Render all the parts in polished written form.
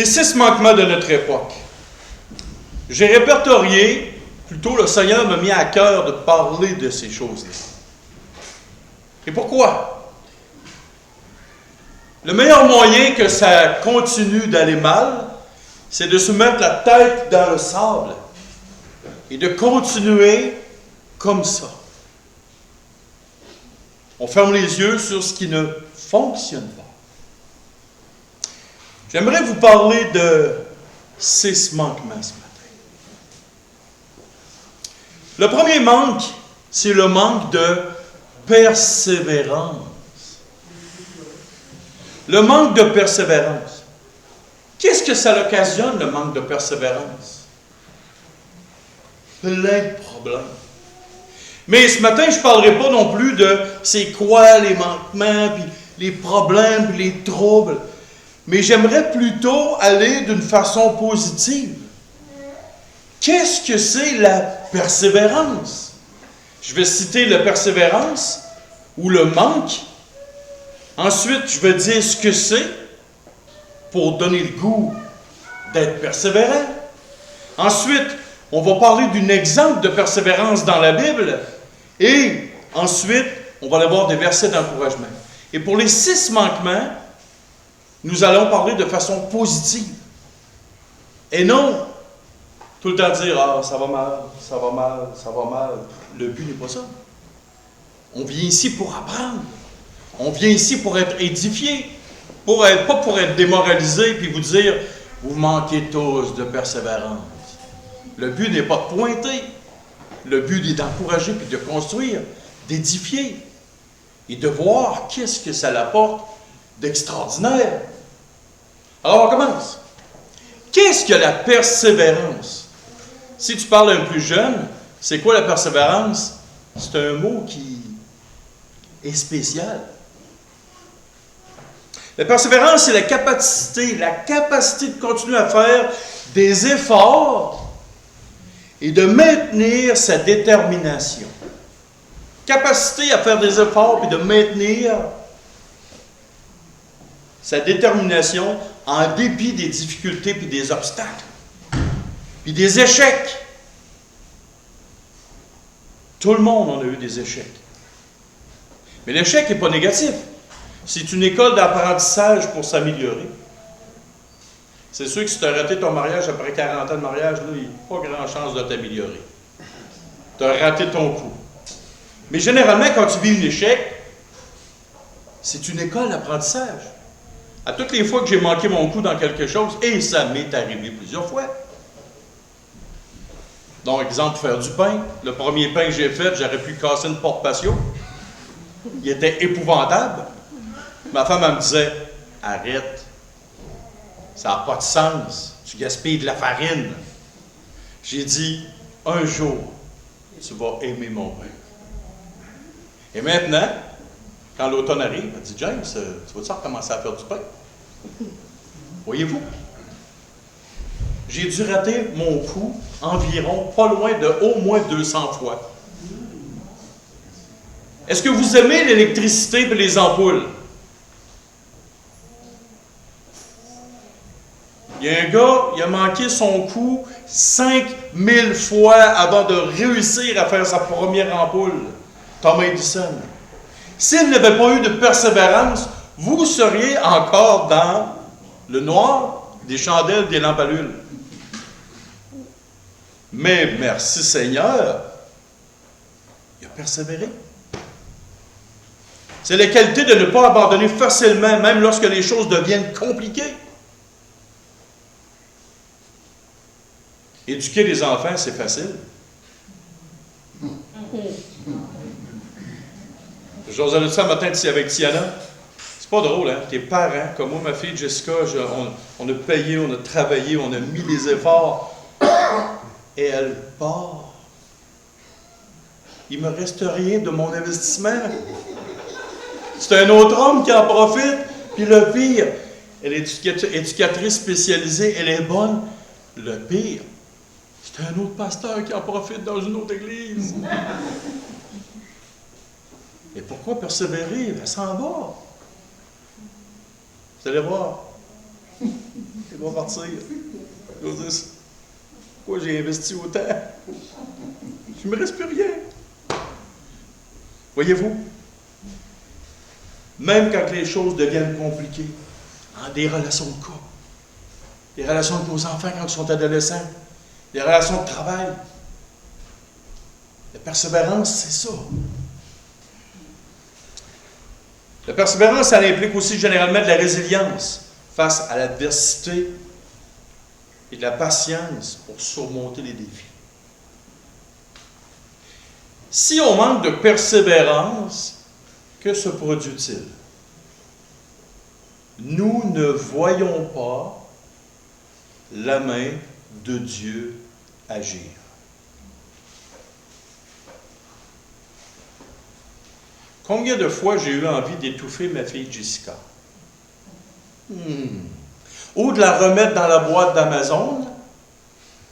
Les 6 manquements de notre époque. J'ai répertorié, plutôt le Seigneur m'a mis à cœur de parler de ces choses-là. Et pourquoi? Le meilleur moyen que ça continue d'aller mal, c'est de se mettre la tête dans le sable et de continuer comme ça. On ferme les yeux sur ce qui ne fonctionne pas. J'aimerais vous parler de 6 manquements ce matin. Le premier manque, c'est le manque de persévérance. Le manque de persévérance. Qu'est-ce que ça occasionne, le manque de persévérance? Plein de problèmes. Mais ce matin, je ne parlerai pas non plus de c'est quoi les manquements, puis les problèmes, puis les troubles. Mais j'aimerais plutôt aller d'une façon positive. Qu'est-ce que c'est la persévérance? Je vais citer la persévérance ou le manque. Ensuite, je vais dire ce que c'est pour donner le goût d'être persévérant. Ensuite, on va parler d'un exemple de persévérance dans la Bible. Et ensuite, on va aller voir des versets d'encouragement. Et pour les 6 manquements, nous allons parler de façon positive. Et non tout le temps dire « Ah, ça va mal, ça va mal, ça va mal ». Le but n'est pas ça. On vient ici pour apprendre. On vient ici pour être édifié. Pas pour être démoralisé puis vous dire « Vous manquez tous de persévérance ». Le but n'est pas de pointer. Le but est d'encourager puis de construire, d'édifier et de voir qu'est-ce que ça apporte d'extraordinaire. Alors, on commence. Qu'est-ce que la persévérance? Si tu parles à un plus jeune, c'est quoi la persévérance? C'est un mot qui est spécial. La persévérance, c'est la capacité de continuer à faire des efforts et de maintenir sa détermination. Capacité à faire des efforts et de maintenir sa détermination en dépit des difficultés puis des obstacles, puis des échecs. Tout le monde en a eu des échecs. Mais l'échec n'est pas négatif. C'est une école d'apprentissage pour s'améliorer. C'est sûr que si tu as raté ton mariage après 40 ans de mariage, là, il n'y a pas grand chance de t'améliorer. Tu as raté ton coup. Mais généralement, quand tu vis un échec, c'est une école d'apprentissage. À toutes les fois que j'ai manqué mon coup dans quelque chose, et ça m'est arrivé plusieurs fois. Donc, exemple, faire du pain. Le premier pain que j'ai fait, j'aurais pu casser une porte patio. Il était épouvantable. Ma femme, elle me disait, arrête. Ça n'a pas de sens. Tu gaspilles de la farine. J'ai dit, un jour, tu vas aimer mon pain. Et maintenant, quand l'automne arrive, elle dit, James, tu vas-tu recommencer à faire du pain? Voyez-vous? J'ai dû rater mon coup environ pas loin de au moins 200 fois. Est-ce que vous aimez l'électricité et les ampoules? Il y a un gars, il a manqué son coup 5000 fois avant de réussir à faire sa première ampoule. Thomas Edison. S'il n'avait pas eu de persévérance, vous seriez encore dans le noir des chandelles, des lampes à l'huile. Mais merci Seigneur, il a persévéré. C'est la qualité de ne pas abandonner facilement, même lorsque les choses deviennent compliquées. Éduquer les enfants, c'est facile. J'osais dire ça le matin avec Tiana. C'est pas drôle, hein? Tes parents, comme moi, ma fille Jessica, on a payé, on a travaillé, on a mis les efforts. Et elle part. Il ne me reste rien de mon investissement. C'est un autre homme qui en profite. Puis le pire, elle est éducatrice spécialisée, elle est bonne. Le pire, c'est un autre pasteur qui en profite dans une autre église. Et pourquoi persévérer? Elle s'en va. Vous allez voir. va partir. Je vais dire, pourquoi j'ai investi autant? Il ne me reste plus rien. Voyez-vous? Même quand les choses deviennent compliquées, dans des relations de couple, des relations avec nos enfants quand ils sont adolescents, des relations de travail, la persévérance, c'est ça. La persévérance, elle implique aussi généralement de la résilience face à l'adversité et de la patience pour surmonter les défis. Si on manque de persévérance, que se produit-il? Nous ne voyons pas la main de Dieu agir. Combien de fois j'ai eu envie d'étouffer ma fille Jessica? Ou de la remettre dans la boîte d'Amazon,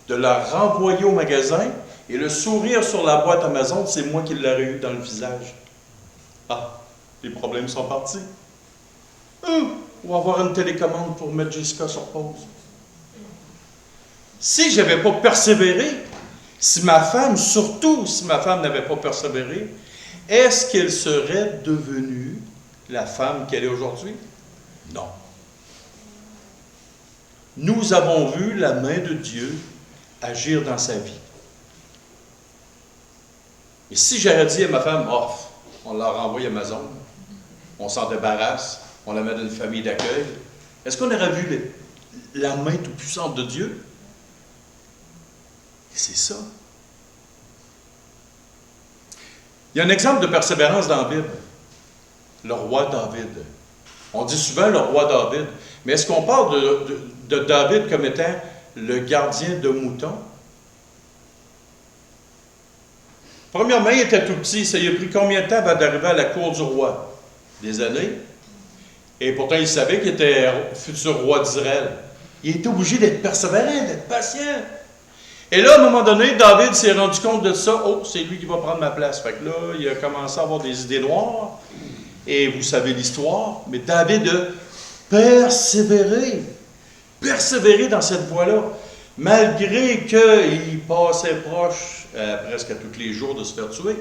de la renvoyer au magasin, et le sourire sur la boîte Amazon, c'est moi qui l'aurais eu dans le visage. Ah, les problèmes sont partis. On va avoir une télécommande pour mettre Jessica sur pause. Si je n'avais pas persévéré, si ma femme, surtout si ma femme n'avait pas persévéré, est-ce qu'elle serait devenue la femme qu'elle est aujourd'hui? Non. Nous avons vu la main de Dieu agir dans sa vie. Et si j'avais dit à ma femme, oh, on la renvoie à Amazon, on s'en débarrasse, on la met dans une famille d'accueil, est-ce qu'on aurait vu la main toute-puissante de Dieu? Et c'est ça. Il y a un exemple de persévérance dans la Bible. Le roi David. On dit souvent le roi David, mais est-ce qu'on parle de David comme étant le gardien de moutons? Premièrement, il était tout petit. Ça lui a pris combien de temps avant d'arriver à la cour du roi? Des années. Et pourtant, il savait qu'il était futur roi d'Israël. Il était obligé d'être persévérant, d'être patient. Et là, à un moment donné, David s'est rendu compte de ça. Oh, c'est lui qui va prendre ma place. Fait que là, il a commencé à avoir des idées noires. Et vous savez l'histoire. Mais David a persévéré. Persévéré dans cette voie-là. Malgré qu'il passait proche, presque à tous les jours, de se faire tuer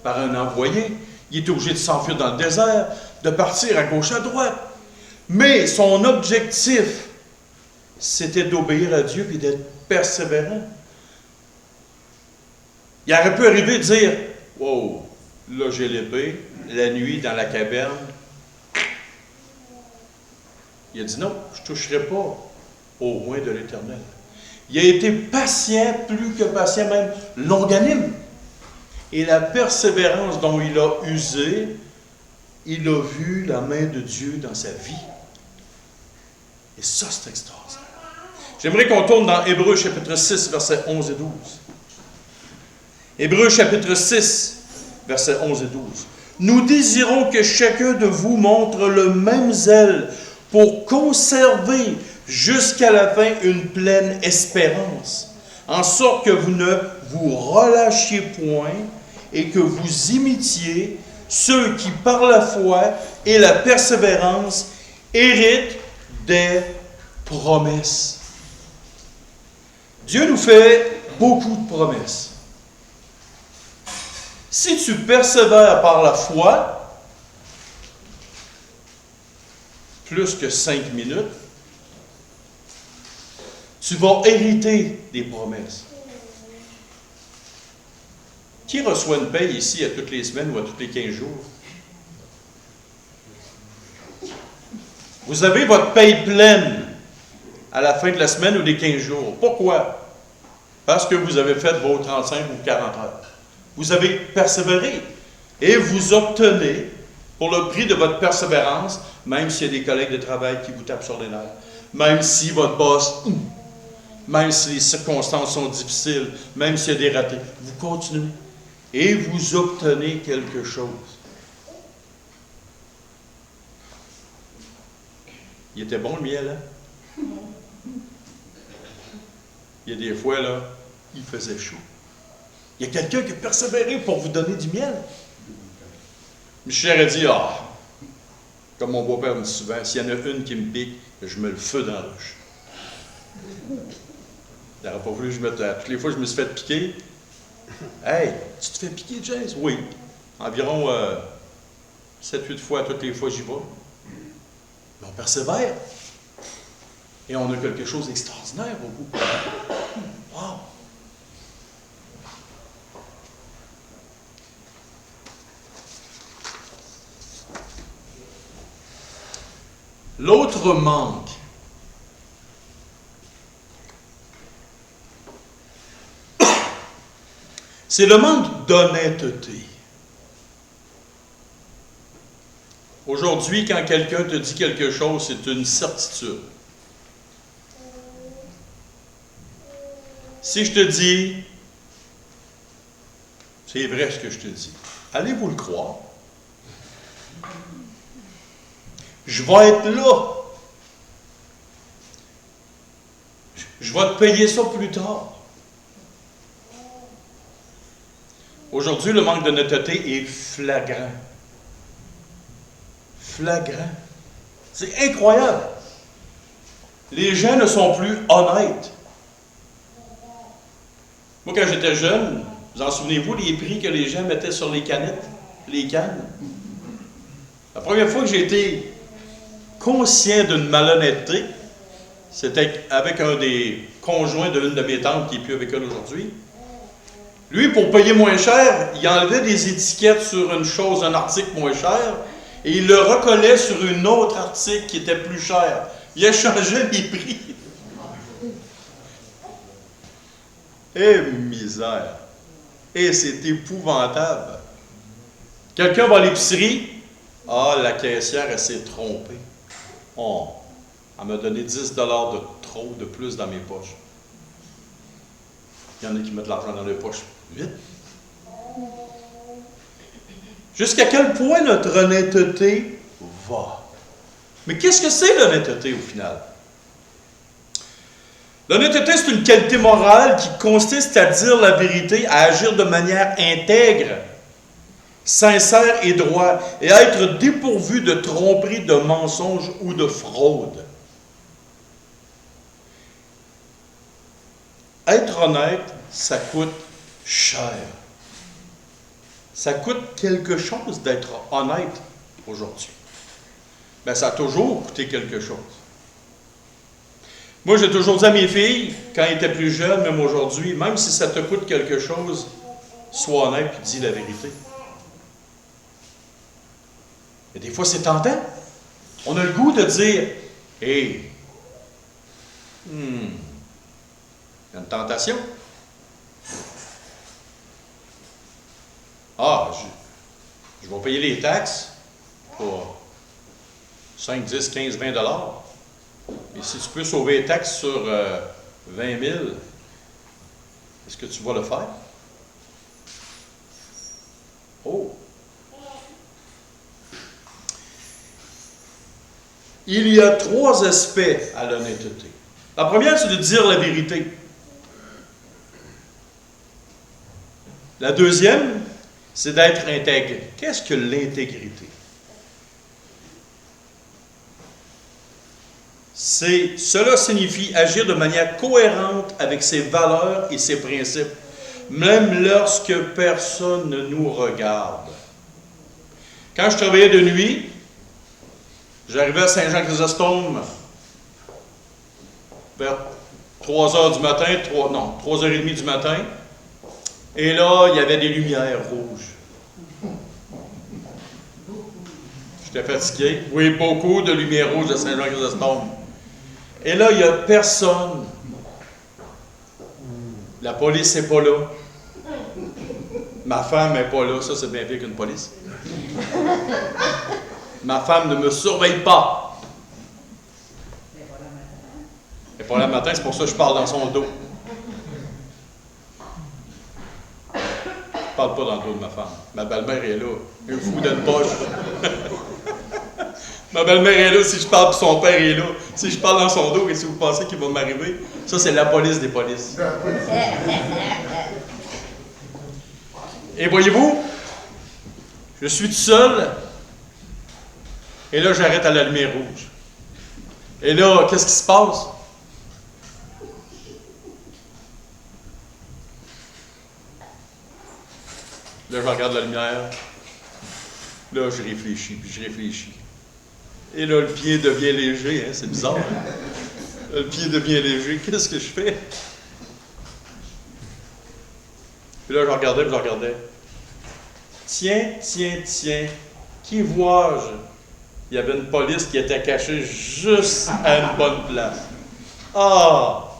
par un envoyé. Il était obligé de s'enfuir dans le désert, de partir à gauche, à droite. Mais son objectif, c'était d'obéir à Dieu et d'être persévérant. Il aurait pu arriver et dire, « Wow, là j'ai l'épée, la nuit dans la caverne. » Il a dit, « Non, je ne toucherai pas au roi de l'Éternel. » Il a été patient, plus que patient, même longanime. Et la persévérance dont il a usé, il a vu la main de Dieu dans sa vie. Et ça, c'est extraordinaire. J'aimerais qu'on tourne dans Hébreux chapitre 6, versets 11 et 12. Hébreux chapitre 6, versets 11 et 12. Nous désirons que chacun de vous montre le même zèle pour conserver jusqu'à la fin une pleine espérance, en sorte que vous ne vous relâchiez point et que vous imitiez ceux qui, par la foi et la persévérance, héritent des promesses. Dieu nous fait beaucoup de promesses. Si tu persévères par la foi, plus que 5 minutes, tu vas hériter des promesses. Qui reçoit une paye ici à toutes les semaines ou à tous les 15 jours? Vous avez votre paye pleine à la fin de la semaine ou des 15 jours. Pourquoi? Parce que vous avez fait vos 35 ou 40 heures. Vous avez persévéré et vous obtenez, pour le prix de votre persévérance, même s'il y a des collègues de travail qui vous tapent sur les nerfs, même si votre boss, même si les circonstances sont difficiles, même s'il y a des ratés, vous continuez et vous obtenez quelque chose. Il était bon le miel, hein? Il y a des fois, là, il faisait chaud. Il y a quelqu'un qui a persévéré pour vous donner du miel. Michel a dit, comme mon beau-père me dit souvent, s'il y en a une qui me pique, je mets le feu dans la roche. Il n'aurait pas voulu que je mette. Toutes les fois que je me suis fait piquer. Hey, tu te fais piquer, James? Oui. Environ 7-8 fois, toutes les fois, j'y vais. Mais on persévère. Et on a quelque chose d'extraordinaire au bout. Wow! L'autre manque, c'est le manque d'honnêteté. Aujourd'hui, quand quelqu'un te dit quelque chose, c'est une certitude. Si je te dis, c'est vrai ce que je te dis, allez-vous le croire? Je vais être là. Je vais te payer ça plus tard. Aujourd'hui, le manque d'honnêteté est flagrant. Flagrant. C'est incroyable. Les gens ne sont plus honnêtes. Moi, quand j'étais jeune, vous en souvenez-vous, les prix que les gens mettaient sur les canettes, les cannes? La première fois que j'ai été conscient d'une malhonnêteté, c'était avec un des conjoints de l'une de mes tantes qui n'est plus avec elle aujourd'hui. Lui, pour payer moins cher, il enlevait des étiquettes sur une chose, un article moins cher, et il le recollait sur une autre article qui était plus cher. Il échangeait les prix. Eh, misère! Et c'est épouvantable. Quelqu'un va à l'épicerie. Ah, la caissière, elle s'est trompée. Oh, elle m'a donné 10 $ de trop, de plus dans mes poches. Il y en a qui mettent de l'argent dans les poches. Vite. Jusqu'à quel point notre honnêteté va? Mais qu'est-ce que c'est l'honnêteté au final? L'honnêteté, c'est une qualité morale qui consiste à dire la vérité, à agir de manière intègre, sincère et droit, et à être dépourvu de tromperie, de mensonges ou de fraude. Être honnête, ça coûte cher. Ça coûte quelque chose d'être honnête aujourd'hui. Mais ça a toujours coûté quelque chose. Moi, j'ai toujours dit à mes filles, quand elles étaient plus jeunes, même aujourd'hui, même si ça te coûte quelque chose, sois honnête et dis la vérité. Et des fois, c'est tentant. On a le goût de dire, « Hey, il y a une tentation. Ah, je vais payer les taxes pour 5, 10, 15, 20 $. Et si tu peux sauver les taxes sur 20 000, est-ce que tu vas le faire? Oh! Il y a 3 aspects à l'honnêteté. La première, c'est de dire la vérité. La deuxième, c'est d'être intègre. Qu'est-ce que l'intégrité? Cela signifie agir de manière cohérente avec ses valeurs et ses principes, même lorsque personne ne nous regarde. Quand je travaillais de nuit, j'arrivais à Saint-Jean-Chrysostome vers 3 heures du matin, 3h30 du matin, et là, il y avait des lumières rouges. J'étais fatigué. Oui, beaucoup de lumières rouges de Saint-Jean-Chrysostome. Et là, il n'y a personne. La police n'est pas là. Ma femme n'est pas là. Ça, c'est bien pire qu'une police. Ma femme ne me surveille pas. Elle n'est pas là le matin, c'est pour ça que je parle dans son dos. Je ne parle pas dans le dos de ma femme. Ma belle-mère est là. Un fou d'une poche. Ma belle-mère est là, si je parle, puis son père est là. Si je parle dans son dos, qu'est-ce que vous pensez qu'il va m'arriver? Ça, c'est la police des polices. Et voyez-vous, je suis tout seul, et là, j'arrête à la lumière rouge. Et là, qu'est-ce qui se passe? Là, je regarde la lumière. Là, je réfléchis, puis je réfléchis. Et là, le pied devient léger, hein? C'est bizarre, hein? Le pied devient léger. Qu'est-ce que je fais? Puis là, je regardais, puis je regardais. Tiens, tiens, tiens, qui vois-je? Il y avait une police qui était cachée juste à une bonne place. Ah!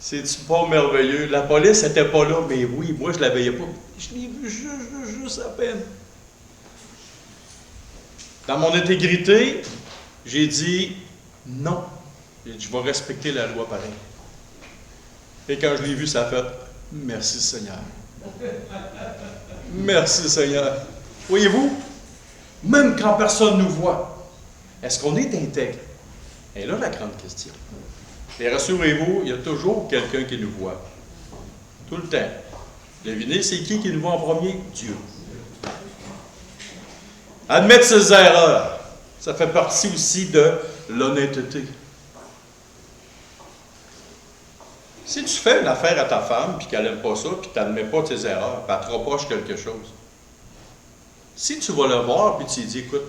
C'est-tu pas merveilleux? La police n'était pas là, mais oui, moi je ne la veillais pas. Je l'ai vu juste à peine. Dans mon intégrité, j'ai dit non. J'ai dit, je vais respecter la loi pareil. Et quand je l'ai vu, ça a fait merci Seigneur. Merci Seigneur. Voyez-vous, même quand personne nous voit, est-ce qu'on est intègre? Et là, la grande question. Et rassurez-vous, il y a toujours quelqu'un qui nous voit. Tout le temps. Devinez, c'est qui nous voit en premier? Dieu. Admettre ses erreurs, ça fait partie aussi de l'honnêteté. Si tu fais une affaire à ta femme, puis qu'elle n'aime pas ça, puis tu n'admets pas tes erreurs, puis elle te reproche quelque chose, si tu vas le voir, puis tu lui dis, écoute,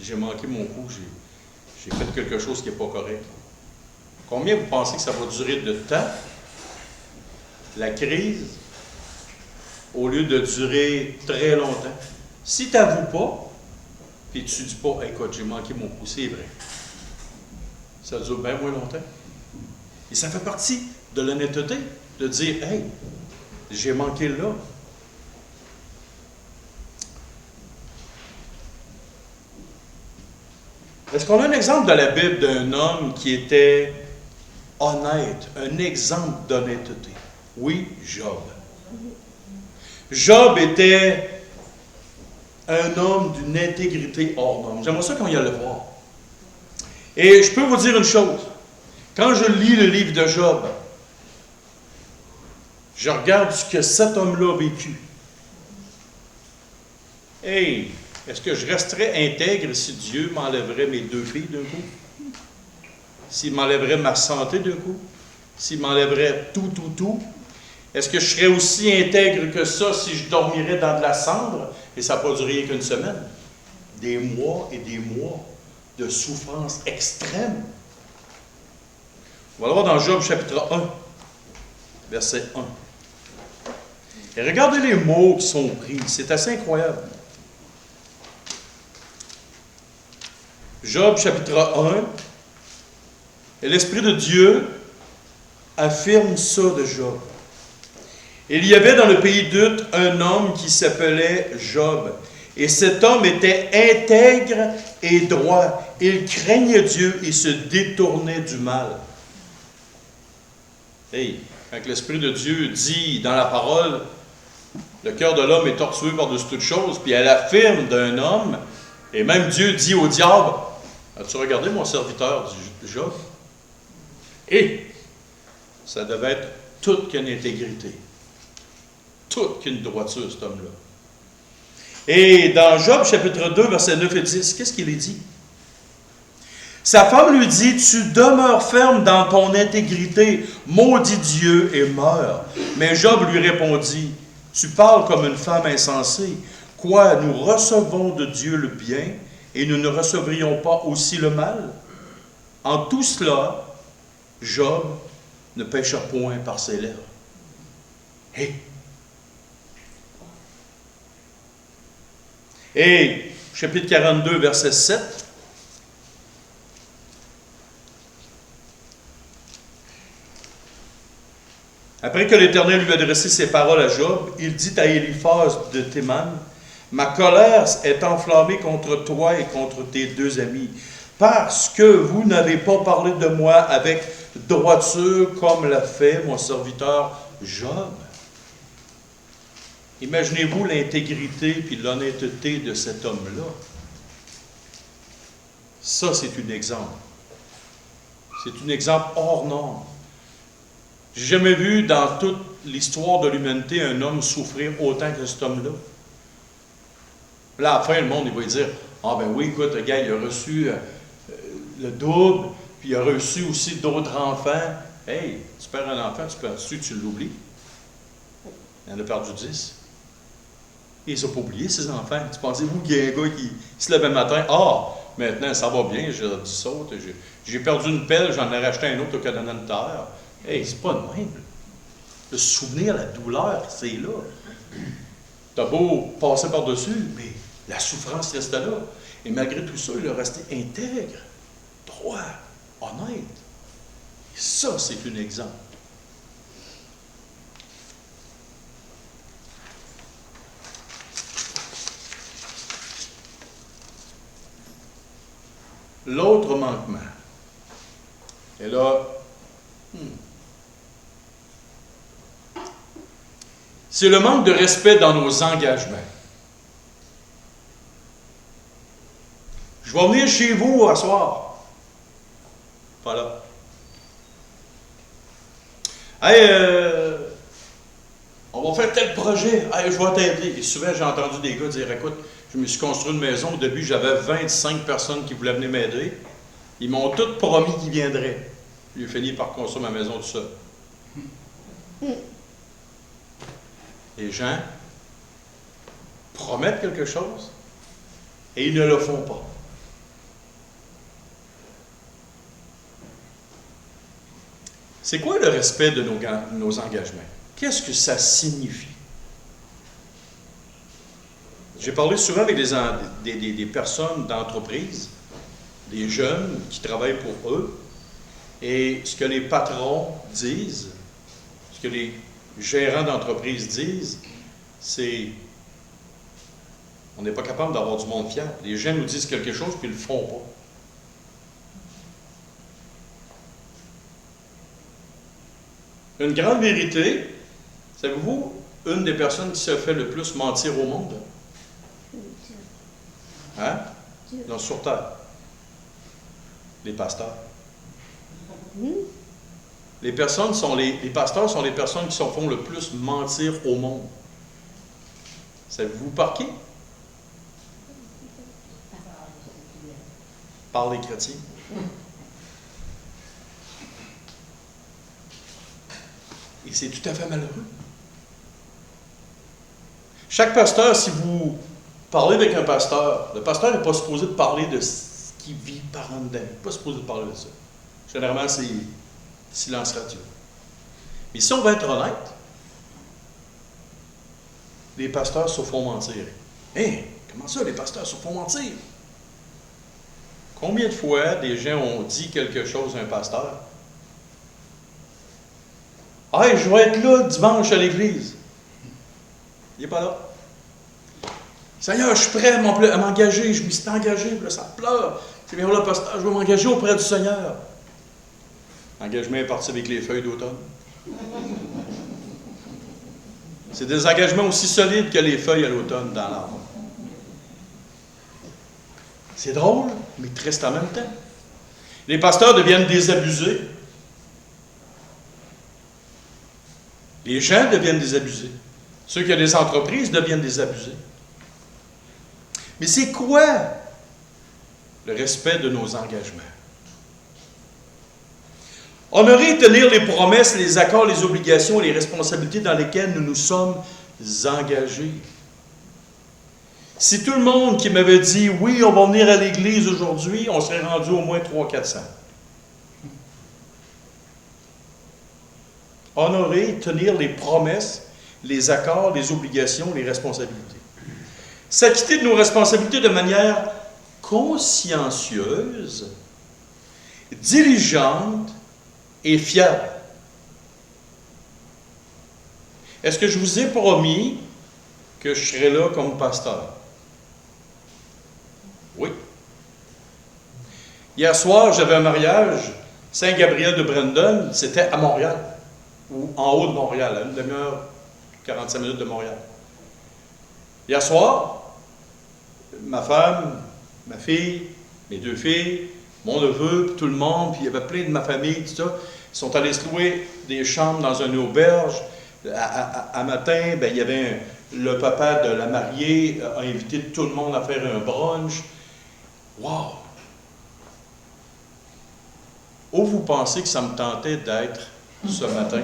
j'ai manqué mon coup, j'ai fait quelque chose qui n'est pas correct. Combien vous pensez que ça va durer de temps, la crise, au lieu de durer très longtemps? Si tu n'avoues pas, puis tu ne dis pas, écoute, j'ai manqué mon coup, c'est vrai. Ça dure bien moins longtemps. Et ça fait partie de l'honnêteté, de dire, hey, j'ai manqué là. Est-ce qu'on a un exemple de la Bible d'un homme qui était honnête, un exemple d'honnêteté? Oui, Job. Job était un homme d'une intégrité hors norme. J'aimerais ça qu'on y aille le voir. Et je peux vous dire une chose. Quand je lis le livre de Job, je regarde ce que cet homme-là a vécu. Hey, est-ce que je resterais intègre si Dieu m'enlèverait mes 2 filles d'un coup? S'il m'enlèverait ma santé d'un coup? S'il m'enlèverait tout? Est-ce que je serais aussi intègre que ça si je dormirais dans de la cendre? Et ça n'a pas duré qu'une semaine. Des mois et des mois de souffrance extrême. On va le voir dans Job chapitre 1, verset 1. Et regardez les mots qui sont pris. C'est assez incroyable. Job chapitre 1. Et l'Esprit de Dieu affirme ça de Job. Il y avait dans le pays d'Ut un homme qui s'appelait Job. Et cet homme était intègre et droit. Il craignait Dieu et se détournait du mal. Hey, quand l'Esprit de Dieu dit dans la parole, le cœur de l'homme est tortueux par-dessus toute chose, puis elle affirme d'un homme, et même Dieu dit au diable, as-tu regardé mon serviteur Job? Et ça devait être toute qu'une intégrité, toute qu'une droiture, cet homme-là. Et dans Job chapitre 2, versets 9 et 10, qu'est-ce qu'il est dit? Sa femme lui dit, tu demeures ferme dans ton intégrité, maudit Dieu et meurs. Mais Job lui répondit, tu parles comme une femme insensée. Quoi, nous recevons de Dieu le bien et nous ne recevrions pas aussi le mal? En tout cela, Job ne pécha point par ses lèvres. Hey! Et chapitre 42, verset 7. Après que l'Éternel lui a adressé ces paroles à Job, il dit à Éliphaz de Théman, « Ma colère est enflammée contre toi et contre tes 2 amis, parce que vous n'avez pas parlé de moi avec droiture comme l'a fait mon serviteur Job. » Imaginez-vous l'intégrité puis l'honnêteté de cet homme-là. Ça, c'est un exemple. C'est un exemple hors norme. J'ai jamais vu dans toute l'histoire de l'humanité un homme souffrir autant que cet homme-là. Là, à la fin, le monde, il va dire, « Ah ben oui, écoute, le gars, il a reçu le double, puis il a reçu aussi d'autres enfants. » Hey, tu perds un enfant, tu l'oublies. Il en a perdu 10. Et ils n'ont pas oublié, ses enfants. Tu pensez-vous qu'il y a un gars qui se lève le matin, ah, maintenant ça va bien, j'ai du saut, j'ai perdu une pelle, j'en ai racheté un autre au Canada de terre. Hey, c'est pas de même. Le souvenir, la douleur, c'est là. T'as beau passer par-dessus, mais la souffrance reste là. Et malgré tout ça, il est resté intègre, droit, honnête. Et ça, c'est un exemple. L'autre manquement. Et là, c'est le manque de respect dans nos engagements. Je vais venir chez vous à soir. Pas là. Hey, on va faire tel projet. Hey, je vais t'aider. Et souvent, j'ai entendu des gars dire, écoute, je me suis construit une maison. Au début, j'avais 25 personnes qui voulaient venir m'aider. Ils m'ont tous promis qu'ils viendraient. J'ai fini par construire ma maison tout seul. Les gens promettent quelque chose et ils ne le font pas. C'est quoi le respect de nos engagements? Qu'est-ce que ça signifie? J'ai parlé souvent avec des personnes d'entreprise, des jeunes qui travaillent pour eux, et ce que les patrons disent, ce que les gérants d'entreprise disent, c'est on n'est pas capable d'avoir du monde fier. Les gens nous disent quelque chose puis ils ne le font pas. Une grande vérité, savez-vous, une des personnes qui se fait le plus mentir au monde? Hein? Non, sur terre. Les pasteurs. Les pasteurs sont les personnes qui se font le plus mentir au monde. Savez-vous par qui? Par les chrétiens. Et c'est tout à fait malheureux. Chaque pasteur, si vous parlez avec un pasteur, le pasteur n'est pas supposé de parler de ce qu'il vit par en dedans. Il n'est pas supposé de parler de ça. Généralement, c'est silence radio. Mais si on va être honnête, les pasteurs se font mentir. Hein? Comment ça, les pasteurs se font mentir? Combien de fois des gens ont dit quelque chose à un pasteur? Hey, je vais être là dimanche à l'église. Il n'est pas là. Seigneur, je suis prêt à m'engager. Je me suis engagé, puis là, ça pleure. C'est bien là, pasteur, je vais m'engager auprès du Seigneur. L'engagement est parti avec les feuilles d'automne. C'est des engagements aussi solides que les feuilles à l'automne dans l'arbre. C'est drôle, mais triste en même temps. Les pasteurs deviennent désabusés. Les gens deviennent désabusés. Ceux qui ont des entreprises deviennent désabusés. Mais c'est quoi le respect de nos engagements? Honorer et tenir les promesses, les accords, les obligations et les responsabilités dans lesquelles nous nous sommes engagés. Si tout le monde qui m'avait dit « Oui, on va venir à l'église aujourd'hui », on serait rendu au moins 300-400. Honorer et tenir les promesses, les accords, les obligations, les responsabilités. S'acquitter de nos responsabilités de manière consciencieuse, diligente et fiable. Est-ce que je vous ai promis que je serai là comme pasteur? Oui. Hier soir, j'avais un mariage, Saint-Gabriel de Brandon, c'était à Montréal, ou en haut de Montréal, à une demi-heure, 45 minutes de Montréal. Hier soir, ma femme, ma fille, mes deux filles, mon neveu, puis tout le monde, puis il y avait plein de ma famille, tout ça, ils sont allés se louer des chambres dans une auberge. À matin, ben, il y avait le papa de la mariée a invité tout le monde à faire un brunch. Wow! Où vous pensez que ça me tentait d'être ce matin?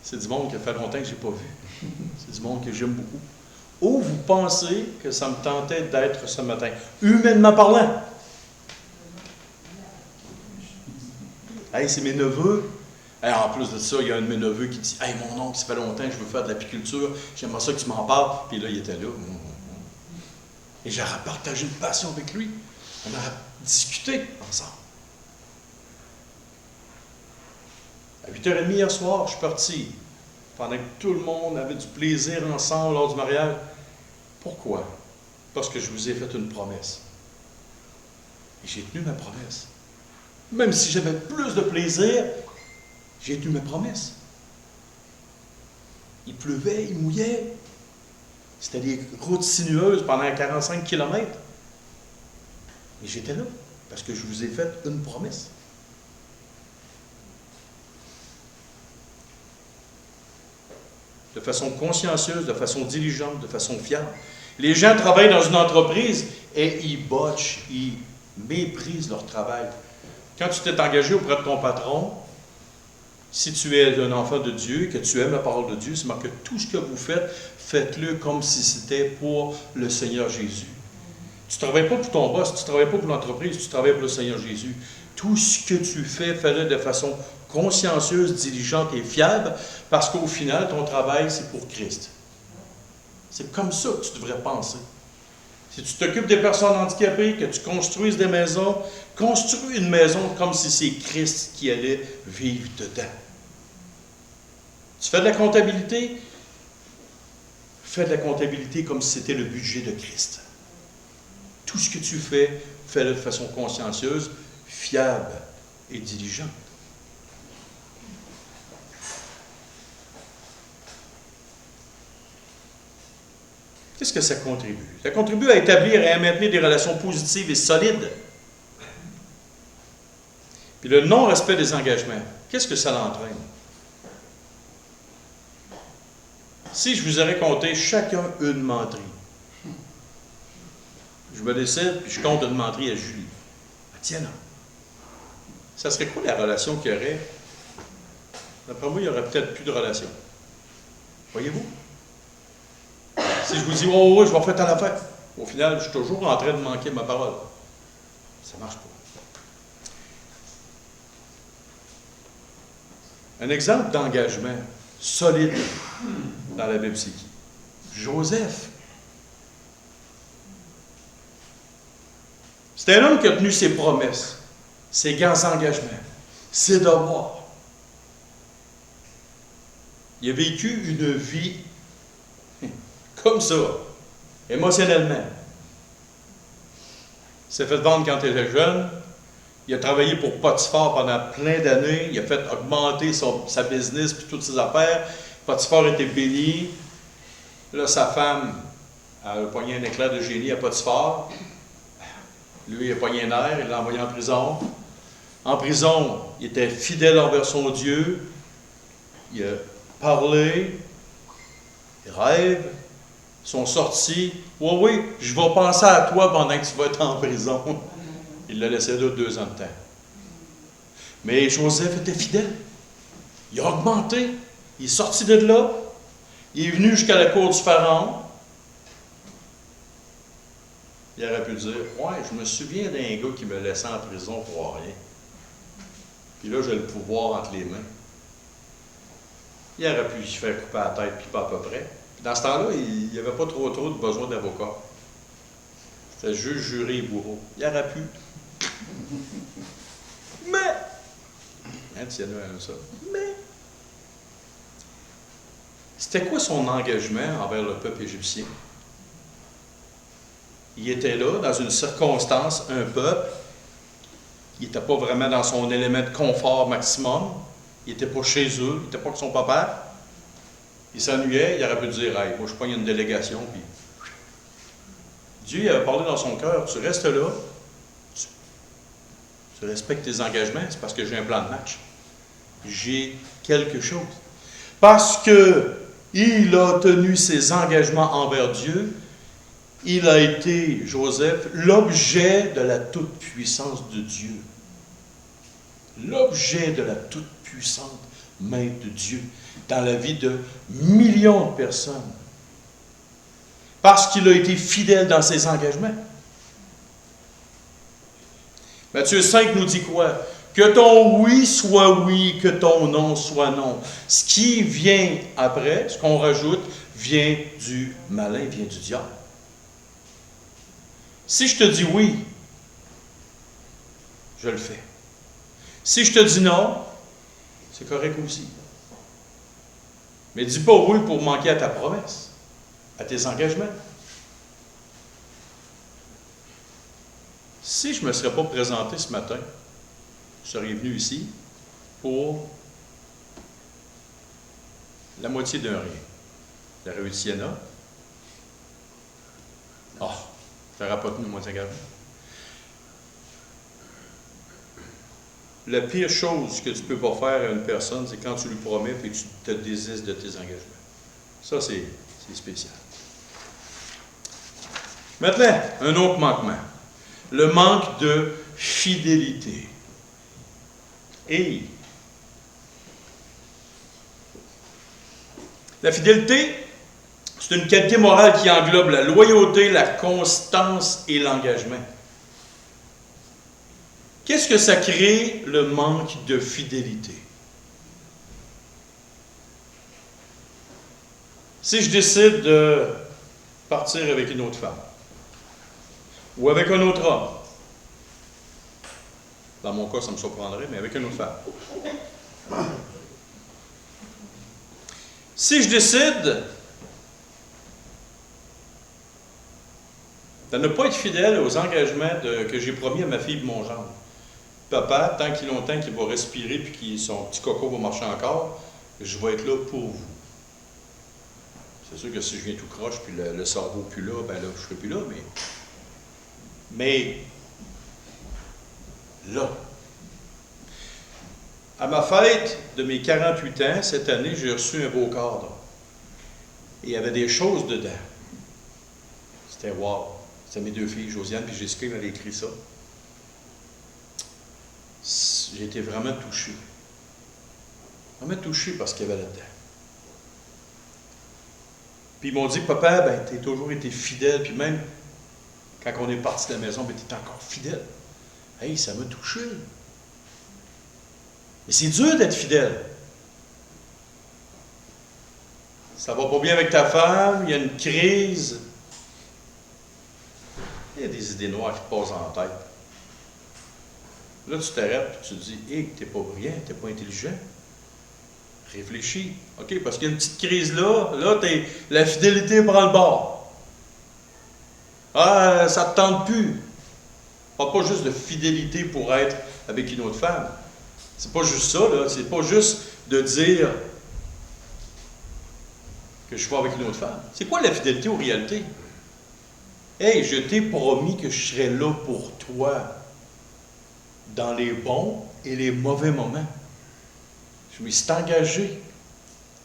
C'est du monde qui fait longtemps que je n'ai pas vu. C'est du monde que j'aime beaucoup. Où vous pensez que ça me tentait d'être ce matin? Humainement parlant. Hey, c'est mes neveux. Hey, en plus de ça, il y a un de mes neveux qui dit « Hey, mon oncle, ça fait longtemps que je veux faire de l'apiculture. J'aimerais ça que tu m'en parles. » Puis là, il était là. Et j'ai partagé une passion avec lui. On a discuté ensemble. À 8h30 hier soir, je suis parti. Pendant que tout le monde avait du plaisir ensemble lors du mariage. Pourquoi? Parce que je vous ai fait une promesse. Et j'ai tenu ma promesse. Même si j'avais plus de plaisir, j'ai tenu ma promesse. Il pleuvait, il mouillait. C'était des routes sinueuses pendant 45 km. Et j'étais là, parce que je vous ai fait une promesse. De façon consciencieuse, de façon diligente, de façon fiable. Les gens travaillent dans une entreprise et ils botchent, ils méprisent leur travail. Quand tu t'es engagé auprès de ton patron, si tu es un enfant de Dieu, que tu aimes la parole de Dieu, c'est marqué que tout ce que vous faites, faites-le comme si c'était pour le Seigneur Jésus. Tu ne travailles pas pour ton boss, tu ne travailles pas pour l'entreprise, tu travailles pour le Seigneur Jésus. Tout ce que tu fais, fais-le de façon consciencieuse, diligente et fiable, parce qu'au final, ton travail, c'est pour Christ. C'est comme ça que tu devrais penser. Si tu t'occupes des personnes handicapées, que tu construises des maisons, construis une maison comme si c'est Christ qui allait vivre dedans. Tu fais de la comptabilité, fais de la comptabilité comme si c'était le budget de Christ. Tout ce que tu fais, fais-le de façon consciencieuse, fiable et diligente. Qu'est-ce que ça contribue? Ça contribue à établir et à maintenir des relations positives et solides. Puis le non-respect des engagements, qu'est-ce que ça l'entraîne? Si je vous aurais compté chacun une menterie, je me décide puis je compte une menterie à Julie. Ah, tiens, non. Ça serait quoi la relation qu'il y aurait? D'après moi, il n'y aurait peut-être plus de relation. Voyez-vous? Si je vous dis, oh, oui, je vais faire telle affaire, au final, je suis toujours en train de manquer ma parole. Ça ne marche pas. Un exemple d'engagement solide dans la Bible, c'est qui? Joseph. C'est un homme qui a tenu ses promesses, ses grands engagements, ses devoirs. Il a vécu une vie comme ça, émotionnellement. Il s'est fait vendre quand il était jeune. Il a travaillé pour Potiphar pendant plein d'années. Il a fait augmenter sa business et toutes ses affaires. Potiphar était béni. Là, sa femme a pogné un éclair de génie à Potiphar. Lui, il a pogné un air, il l'a envoyé en prison. En prison, il était fidèle envers son Dieu. Il a parlé. Il rêve. Ils sont sortis. Oui, oui, je vais penser à toi pendant que tu vas être en prison. Il l'a laissé là 2 ans de temps. Mais Joseph était fidèle. Il a augmenté. Il est sorti de là. Il est venu jusqu'à la cour du Pharaon. Il aurait pu dire, ouais, je me souviens d'un gars qui me laissait en prison pour rien. Puis là, j'ai le pouvoir entre les mains. Il aurait pu se faire couper la tête, puis pas à peu près. Puis dans ce temps-là, il n'y avait pas trop de besoin d'avocat. C'était juge, jury et bourreau. Il aurait pu. Mais, hein, Tiana aime ça. Mais, c'était quoi son engagement envers le peuple égyptien? Il était là, dans une circonstance, un peuple, il n'était pas vraiment dans son élément de confort maximum, il n'était pas chez eux, il n'était pas avec son papa, il s'ennuyait, il aurait pu dire, hey, moi je pogne une délégation, puis Dieu il avait parlé dans son cœur, tu restes là, tu respectes tes engagements, c'est parce que j'ai un plan de match. J'ai quelque chose. Parce que il a tenu ses engagements envers Dieu, il a été, Joseph, l'objet de la toute-puissance de Dieu. L'objet de la toute-puissance main de Dieu dans la vie de millions de personnes. Parce qu'il a été fidèle dans ses engagements. Matthieu 5 nous dit quoi? Que ton oui soit oui, que ton non soit non. Ce qui vient après, ce qu'on rajoute, vient du malin, vient du diable. Si je te dis oui, je le fais. Si je te dis non, c'est correct aussi. Mais dis pas oui pour manquer à ta promesse, à tes engagements. Si je ne me serais pas présenté ce matin, je serais venu ici pour la moitié d'un rien. La rue de Siena. Ah, je n'aurais pas tenu mon engagement. La pire chose que tu ne peux pas faire à une personne, c'est quand tu lui promets et que tu te désistes de tes engagements. Ça, c'est spécial. Maintenant, un autre manquement. Le manque de fidélité. Et la fidélité, c'est une qualité morale qui englobe la loyauté, la constance et l'engagement. Qu'est-ce que ça crée, le manque de fidélité? Si je décide de partir avec une autre femme, ou avec un autre homme, dans mon cas, ça me surprendrait, mais avec une autre femme. Si je décide de ne pas être fidèle aux engagements que j'ai promis à ma fille et mon gendre, papa, tant qu'il longtemps qu'il va respirer et que son petit coco va marcher encore, je vais être là pour vous. C'est sûr que si je viens tout croche puis le cerveau plus là, ben là, je ne serai plus là, mais là, à ma fête de mes 48 ans, cette année, j'ai reçu un beau cadre. Et il y avait des choses dedans. C'était wow. C'était mes deux filles, Josiane et Jessica, qui m'avaient écrit ça. J'ai été vraiment touché. Vraiment touché par ce qu'il y avait là-dedans. Puis ils m'ont dit, papa, ben, tu as toujours été fidèle, puis même quand on est parti de la maison, ben, tu es encore fidèle. Hey, ça m'a touché. Mais c'est dur d'être fidèle. Ça va pas bien avec ta femme, il y a une crise. Il y a des idées noires qui te passent en tête. Là, tu t'arrêtes et tu te dis, hé, t'es pas brillant, t'es pas intelligent. Réfléchis. OK, parce qu'il y a une petite crise là, la fidélité prend le bord. Ah, ça ne te tente plus. Pas juste de fidélité pour être avec une autre femme. C'est pas juste ça, là. C'est pas juste de dire que je suis avec une autre femme. C'est quoi la fidélité aux réalités? Hey, je t'ai promis que je serais là pour toi dans les bons et les mauvais moments. Je me suis engagé.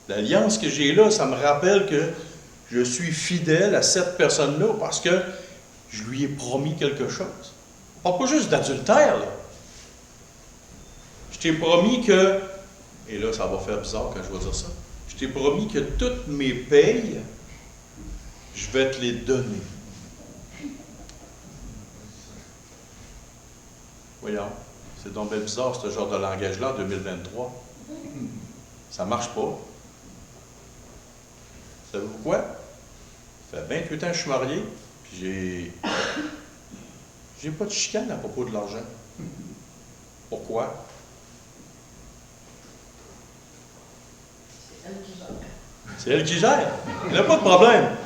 L'alliance que j'ai là, ça me rappelle que je suis fidèle à cette personne-là parce que je lui ai promis quelque chose. Pas juste d'adultère, là. Je t'ai promis que, et là, ça va faire bizarre quand je vais dire ça, je t'ai promis que toutes mes payes, je vais te les donner. Voyons, c'est donc bien bizarre, ce genre de langage-là, en 2023. Ça ne marche pas. Savez-vous quoi? Ça fait 28 ans que je suis marié, puis j'ai pas de chicane à propos de l'argent. Pourquoi? C'est elle qui gère. Il n'y a pas de problème.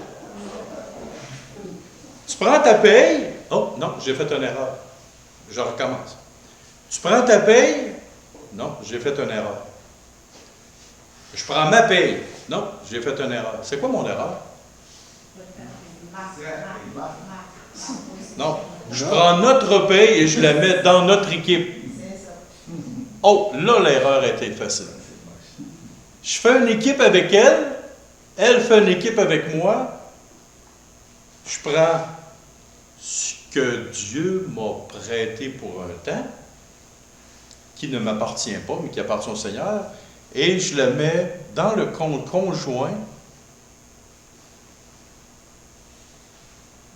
Tu prends ta paye. Oh, non, j'ai fait une erreur. Je recommence. Tu prends ta paye. Non, j'ai fait une erreur. Je prends ma paye. Non, j'ai fait une erreur. C'est quoi mon erreur? Non, je prends notre paye et je la mets dans notre équipe. Oh, là, l'erreur a été facile. Je fais une équipe avec elle, elle fait une équipe avec moi. Je prends ce que Dieu m'a prêté pour un temps, qui ne m'appartient pas, mais qui appartient au Seigneur, et je le mets dans le compte conjoint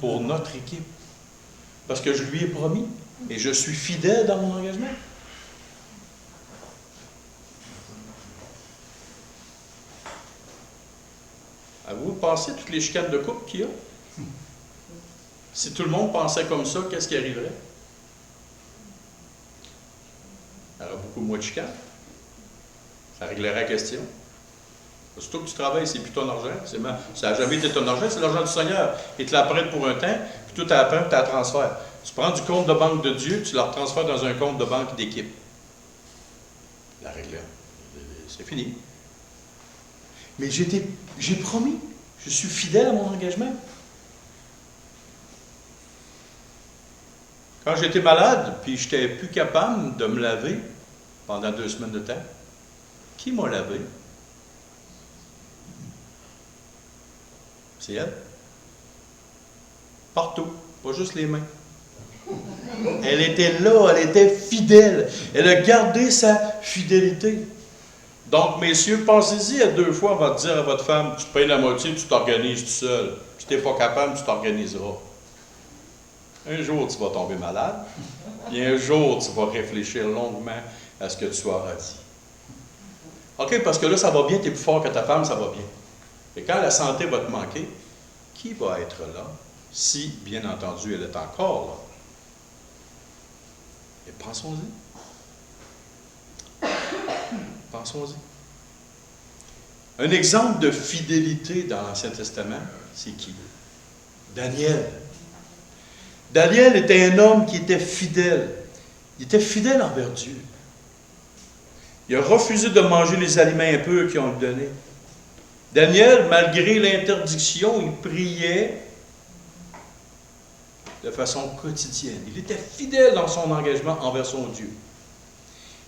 pour notre équipe. Parce que je lui ai promis et je suis fidèle dans mon engagement. À vous de penser toutes les chicanes de couple qu'il y a? Si tout le monde pensait comme ça, qu'est-ce qui arriverait? Il y aurait beaucoup moins de chicanes. Ça réglerait la question. Surtout que tu travailles, c'est plus ton argent. Ça n'a jamais été ton argent, c'est l'argent du Seigneur. Il te la prête pour un temps, puis tout à la fin, tu la transfères. Tu prends du compte de banque de Dieu, tu la transfères dans un compte de banque d'équipe. La règle, c'est fini. Mais j'ai promis, je suis fidèle à mon engagement. Quand j'étais malade, puis je n'étais plus capable de me laver pendant 2 semaines de temps, qui m'a lavé? C'est elle. Partout, pas juste les mains. Elle était là, elle était fidèle. Elle a gardé sa fidélité. Donc, messieurs, pensez-y à 2 fois avant de dire à votre femme, tu payes la moitié, tu t'organises tout seul. Si tu n'es pas capable, tu t'organiseras. Un jour, tu vas tomber malade, puis un jour, tu vas réfléchir longuement à ce que tu auras dit. OK, parce que là, ça va bien, tu es plus fort que ta femme, ça va bien. Et quand la santé va te manquer, qui va être là, si, bien entendu, elle est encore là? Et pensons-y. Pensons-y. Un exemple de fidélité dans l'Ancien Testament, c'est qui? Daniel. Daniel était un homme qui était fidèle. Il était fidèle envers Dieu. Il a refusé de manger les aliments impurs qu'ils ont donnés. Daniel, malgré l'interdiction, il priait de façon quotidienne. Il était fidèle dans son engagement envers son Dieu.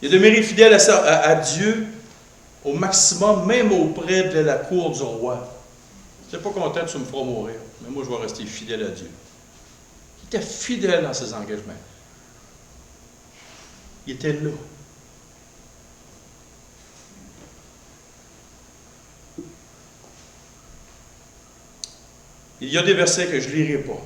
Il a demeuré fidèle à Dieu au maximum, même auprès de la cour du roi. Je n'étais pas content, tu me feras mourir, mais moi je vais rester fidèle à Dieu. Il était fidèle dans ses engagements. Il était là. Il y a des versets que je ne lirai pas.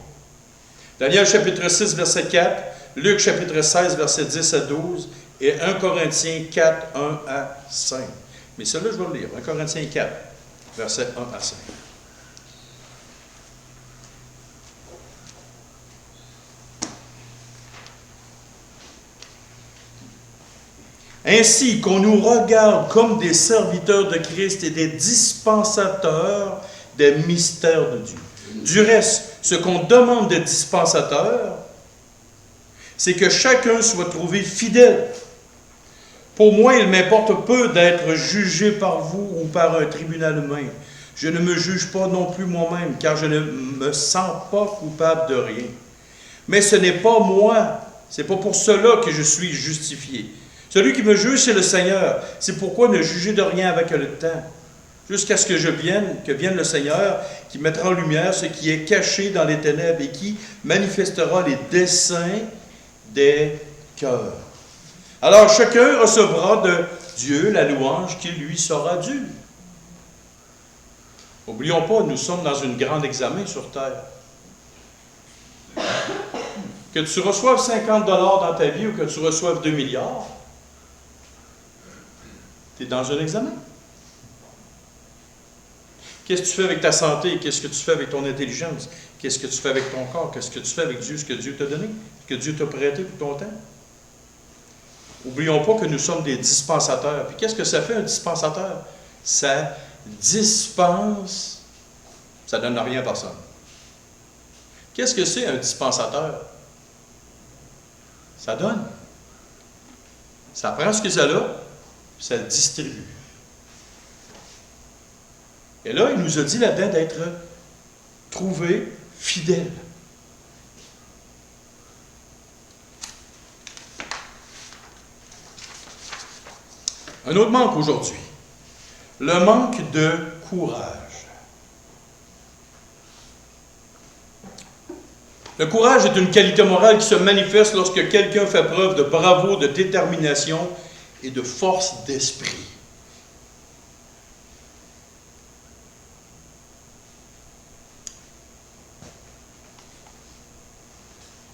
Daniel chapitre 6, verset 4, Luc chapitre 16, verset 10 à 12, et 1 Corinthiens 4, 1 à 5. Mais celui-là, je vais le lire. 1 Corinthiens 4, verset 1 à 5. Ainsi qu'on nous regarde comme des serviteurs de Christ et des dispensateurs des mystères de Dieu. Du reste, ce qu'on demande des dispensateurs, c'est que chacun soit trouvé fidèle. Pour moi, il m'importe peu d'être jugé par vous ou par un tribunal humain. Je ne me juge pas non plus moi-même, car je ne me sens pas coupable de rien. Mais ce n'est pas moi, c'est pas pour cela que je suis justifié. Celui qui me juge, c'est le Seigneur. C'est pourquoi ne jugez de rien avec le temps. Jusqu'à ce que vienne le Seigneur, qui mettra en lumière ce qui est caché dans les ténèbres et qui manifestera les desseins des cœurs. Alors chacun recevra de Dieu la louange qui lui sera due. N'oublions pas, nous sommes dans un grand examen sur terre. Que tu reçoives 50 $ dans ta vie ou que tu reçoives 2 milliards, tu es dans un examen. Qu'est-ce que tu fais avec ta santé? Qu'est-ce que tu fais avec ton intelligence? Qu'est-ce que tu fais avec ton corps? Qu'est-ce que tu fais avec Dieu, ce que Dieu t'a donné? Ce que Dieu t'a prêté pour ton temps? N'oublions pas que nous sommes des dispensateurs. Puis qu'est-ce que ça fait un dispensateur? Ça dispense, ça ne donne rien à personne. Qu'est-ce que c'est un dispensateur? Ça donne. Ça prend ce que ça a, puis ça le distribue. Et là, il nous a dit là-dedans d'être trouvé fidèle. Un autre manque aujourd'hui, le manque de courage. Le courage est une qualité morale qui se manifeste lorsque quelqu'un fait preuve de bravoure, de détermination et de force d'esprit.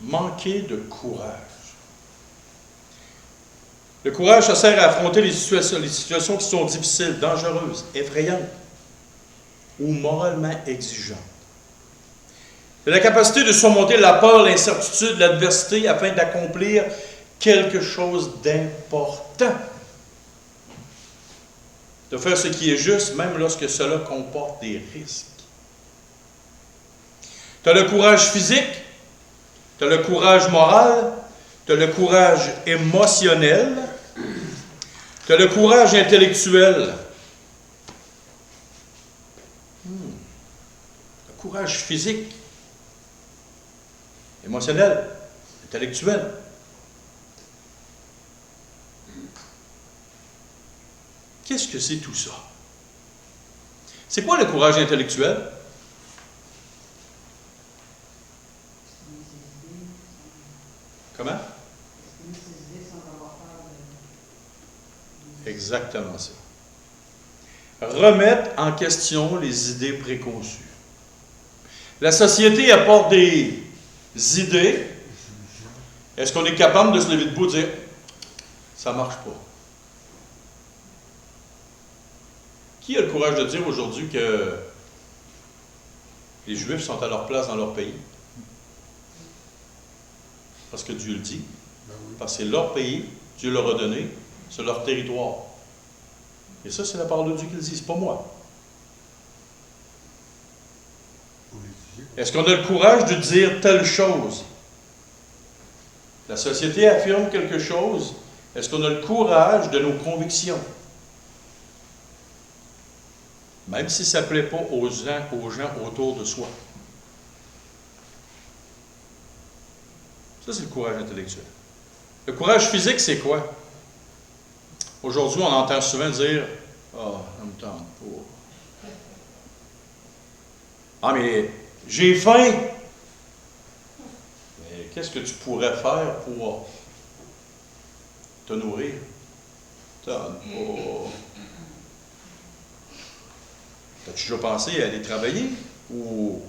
manquer de courage. Le courage, ça sert à affronter les situations qui sont difficiles, dangereuses, effrayantes ou moralement exigeantes. C'est la capacité de surmonter la peur, l'incertitude, l'adversité afin d'accomplir quelque chose d'important. De faire ce qui est juste, même lorsque cela comporte des risques. Tu as le courage physique, tu as le courage moral, tu as le courage émotionnel, tu as le courage intellectuel. Le courage physique, émotionnel, intellectuel. Qu'est-ce que c'est tout ça? C'est quoi le courage intellectuel? Comment? Exactement ça. Remettre en question les idées préconçues. La société apporte des idées. Est-ce qu'on est capable de se lever debout et dire « ça ne marche pas ». Qui a le courage de dire aujourd'hui que les Juifs sont à leur place dans leur pays? Parce que Dieu le dit. Parce que c'est leur pays, Dieu leur a donné, c'est leur territoire. Et ça, c'est la parole de Dieu qui le dit, c'est pas moi. Est-ce qu'on a le courage de dire telle chose? La société affirme quelque chose. Est-ce qu'on a le courage de nos convictions? Même si ça ne plaît pas aux gens autour de soi. Ça, c'est le courage intellectuel. Le courage physique, c'est quoi? Aujourd'hui, on entend souvent dire « Ah, ça me tente pas. Ah, mais j'ai faim. » Mais qu'est-ce que tu pourrais faire pour te nourrir? Tente pas. As-tu déjà pensé à aller travailler ou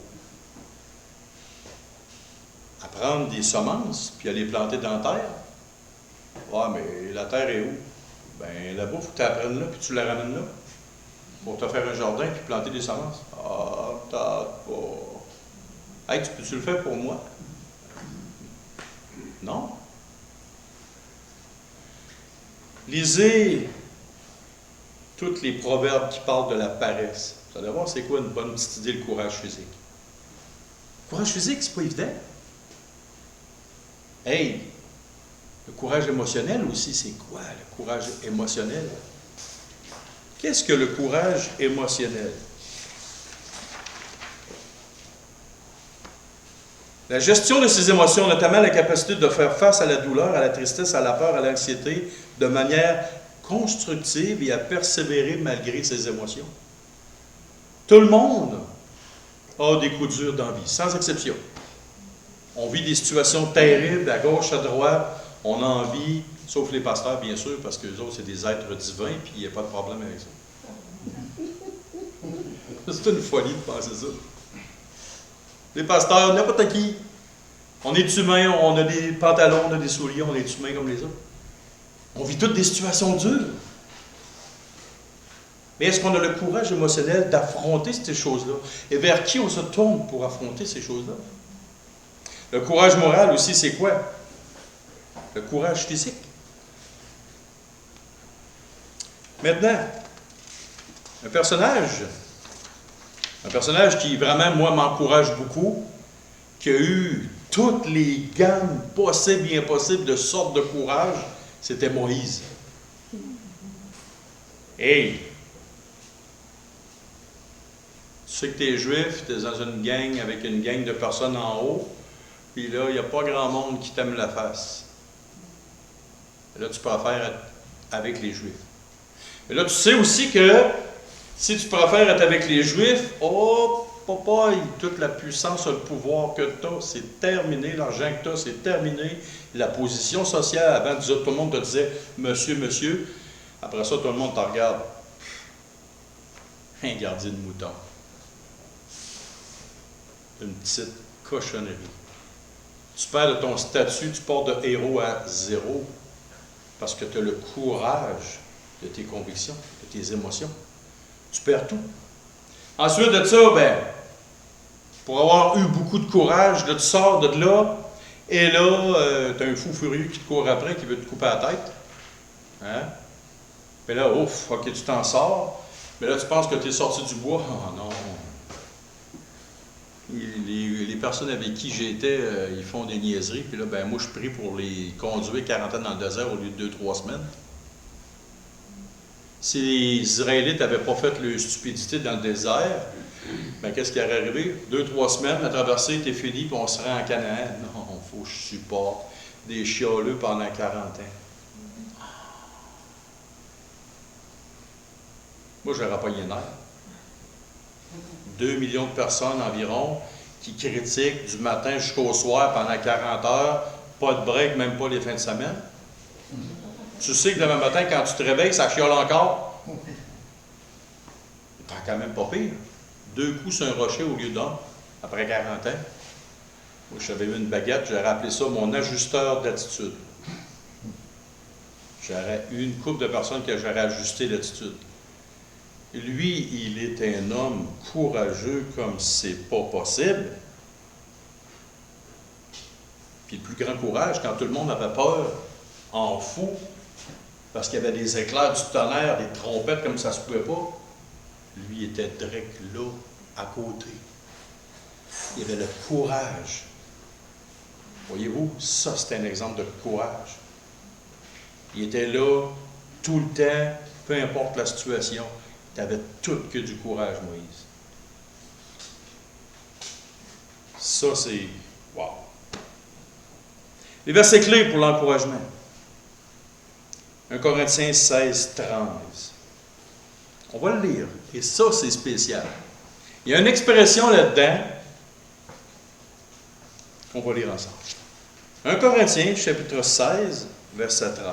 à prendre des semences puis à les planter dans la terre? Ah, mais la terre est où? Ben là-bas, il faut que tu apprennes là puis tu la ramènes là. Pour te faire un jardin puis planter des semences. Ah, t'as pas. Hey, peux-tu le faire pour moi? Non? Lisez tous les proverbes qui parlent de la paresse. Vous allez voir c'est quoi une bonne petite idée, le courage physique. Le courage physique, c'est pas évident. Hey, le courage émotionnel aussi, c'est quoi le courage émotionnel? Qu'est-ce que le courage émotionnel? La gestion de ses émotions, notamment la capacité de faire face à la douleur, à la tristesse, à la peur, à l'anxiété, de manière constructive et à persévérer malgré ses émotions. Tout le monde a des coups durs dans la vie, sans exception. On vit des situations terribles, à gauche, à droite. On a envie, sauf les pasteurs, bien sûr, parce qu'eux autres, c'est des êtres divins, puis il n'y a pas de problème avec ça. C'est une folie de penser ça. Les pasteurs, n'importe qui. On est humain, on a des pantalons, on a des souliers, on est humain comme les autres. On vit toutes des situations dures. Mais est-ce qu'on a le courage émotionnel d'affronter ces choses-là? Et vers qui on se tourne pour affronter ces choses-là? Le courage moral aussi, c'est quoi? Le courage physique. Maintenant, un personnage qui vraiment, moi, m'encourage beaucoup, qui a eu toutes les gammes possibles et impossibles de sortes de courage, c'était Moïse. Hey! Tu sais que tu es juif, tu es dans une gang avec une gang de personnes en haut, puis là, il n'y a pas grand monde qui t'aime la face. Et là, tu préfères être avec les Juifs. Et là, tu sais aussi que si tu préfères être avec les Juifs, oh, papa, toute la puissance, le pouvoir que tu as, c'est terminé. L'argent que tu as, c'est terminé. La position sociale, avant, tout le monde te disait « Monsieur, monsieur ». Après ça, tout le monde te regarde. Un gardien de mouton. Une petite cochonnerie. Tu perds de ton statut, tu portes de héros à zéro. Parce que tu as le courage de tes convictions, de tes émotions. Tu perds tout. Ensuite de ça, ben, pour avoir eu beaucoup de courage, là, tu sors de là, et là, tu as un fou furieux qui te court après, qui veut te couper la tête. Hein? Mais là, ouf, ok, tu t'en sors. Mais là, tu penses que tu es sorti du bois. Oh non! Les personnes avec qui j'étais, ils font des niaiseries. Puis là, ben moi, je prie pour les conduire 40 ans dans le désert au lieu de 2-3 semaines. Si les Israélites n'avaient pas fait leur stupidité dans le désert, ben qu'est-ce qui aurait arrivé? 2-3 semaines, la traversée était finie, puis on se rend en Canaan. Non, il faut que je supporte des chialeux pendant 40 ans. Moi, j'aurais pas les nerfs. 2 millions de personnes environ qui critiquent du matin jusqu'au soir pendant 40 heures, pas de break, même pas les fins de semaine. Tu sais que demain matin, quand tu te réveilles, ça chiale encore. T'as quand même pas pire. 2 coups sur un rocher au lieu d'un, après 40 ans. Moi, j'avais eu une baguette, j'aurais appelé ça mon ajusteur d'attitude. J'aurais eu une couple de personnes que j'aurais ajusté l'attitude. Lui, il est un homme courageux comme c'est pas possible. Puis le plus grand courage, quand tout le monde avait peur, en fou, parce qu'il y avait des éclairs du tonnerre, des trompettes comme ça se pouvait pas, lui était direct là, à côté. Il avait le courage. Voyez-vous, ça c'est un exemple de courage. Il était là tout le temps, peu importe la situation. Tu avais tout que du courage, Moïse. Ça, c'est... Wow! Les versets clés pour l'encouragement. 1 Corinthiens 16, 13. On va le lire. Et ça, c'est spécial. Il y a une expression là-dedans qu'on va lire ensemble. 1 Corinthiens, chapitre 16, verset 13.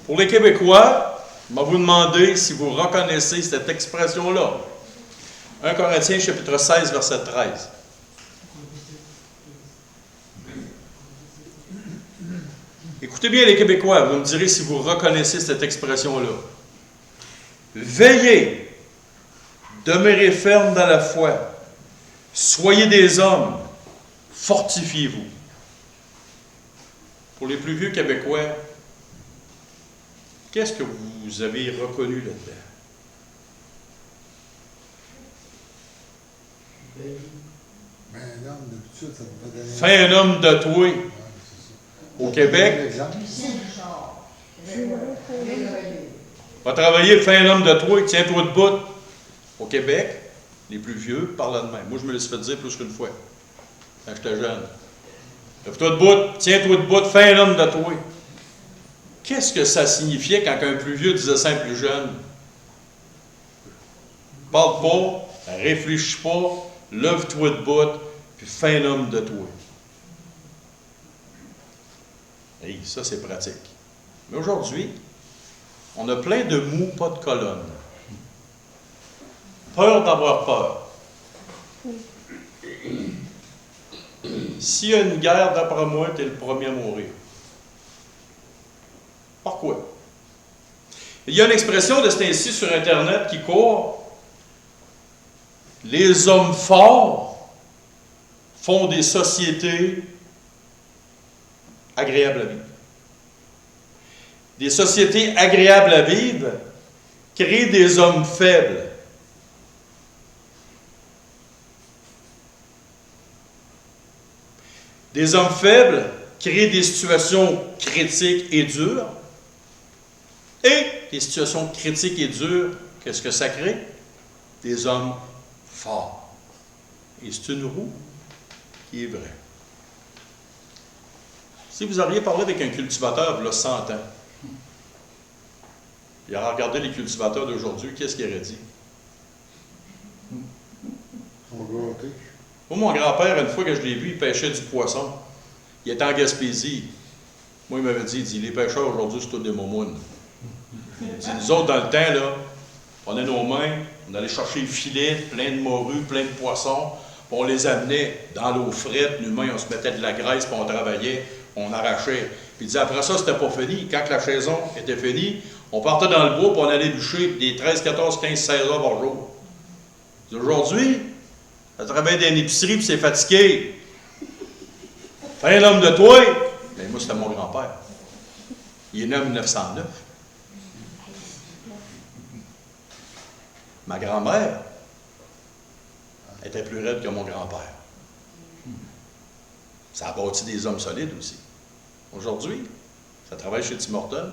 Pour les Québécois, je vais vous demander si vous reconnaissez cette expression-là. 1 Corinthiens, chapitre 16, verset 13. Écoutez bien les Québécois, vous me direz si vous reconnaissez cette expression-là. Veillez, demeurez fermes dans la foi, soyez des hommes, fortifiez-vous. Pour les plus vieux Québécois, qu'est-ce que vous avez reconnu là-dedans? Fais un homme de toi. Au Québec, va travailler, fais un homme de toi, tiens-toi debout. Au Québec, les plus vieux parlent de même. Moi, je me laisse fait dire plus qu'une fois, quand j'étais jeune. Lève-toi debout, tiens-toi debout, fais un homme de toi. Qu'est-ce que ça signifiait quand un plus vieux disait ça à un plus jeune? Parle pas, réfléchis pas, lève-toi debout, puis fais un homme de toi. Et ça, c'est pratique. Mais aujourd'hui, on a plein de mots, pas de colonnes. Peur d'avoir peur. S'il y a une guerre, d'après moi, tu es le premier à mourir. Pourquoi? Il y a une expression de ce ainsi sur Internet qui court. Les hommes forts font des sociétés agréables à vivre. Des sociétés agréables à vivre créent des hommes faibles. Des hommes faibles créent des situations critiques et dures. Et des situations critiques et dures, qu'est-ce que ça crée? Des hommes forts. Et c'est une roue qui est vraie. Si vous auriez parlé avec un cultivateur, il a 100 ans, il aurait regardé les cultivateurs d'aujourd'hui, qu'est-ce qu'il aurait dit? Moi, mon grand-père, une fois que je l'ai vu, il pêchait du poisson. Il était en Gaspésie. Moi, il m'avait dit, les pêcheurs aujourd'hui, c'est tous des momounes. Il dit, nous autres, dans le temps, là, on prenait nos mains, on allait chercher le filet, plein de morues, plein de poissons, On les amenait dans l'eau frette, nous-mêmes, on se mettait de la graisse, puis on travaillait, on arrachait. Puis il disait, après ça, c'était pas fini. Quand la saison était finie, on partait dans le bois, puis on allait bûcher des 13, 14, 15, 16 heures par jour. Aujourd'hui, ça travaille dans une épicerie, puis c'est fatigué. Fais l'homme de toi! Mais moi, c'était mon grand-père. Il est né en 1909. Ma grand-mère était plus raide que mon grand-père. Ça a bâti des hommes solides aussi. Aujourd'hui, ça travaille chez Tim Hortons.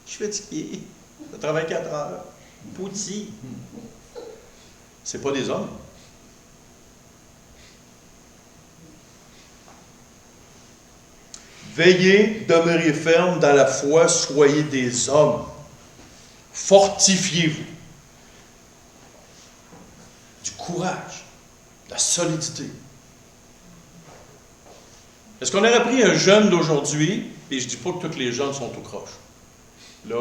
Je suis fatigué. Ça travaille 4 heures. Petit. C'est pas des hommes. Veillez, demeurez fermes dans la foi, soyez des hommes. Fortifiez-vous. Du courage, de la solidité. Est-ce qu'on aurait pris un jeune d'aujourd'hui, et je ne dis pas que tous les jeunes sont tout croche. Là,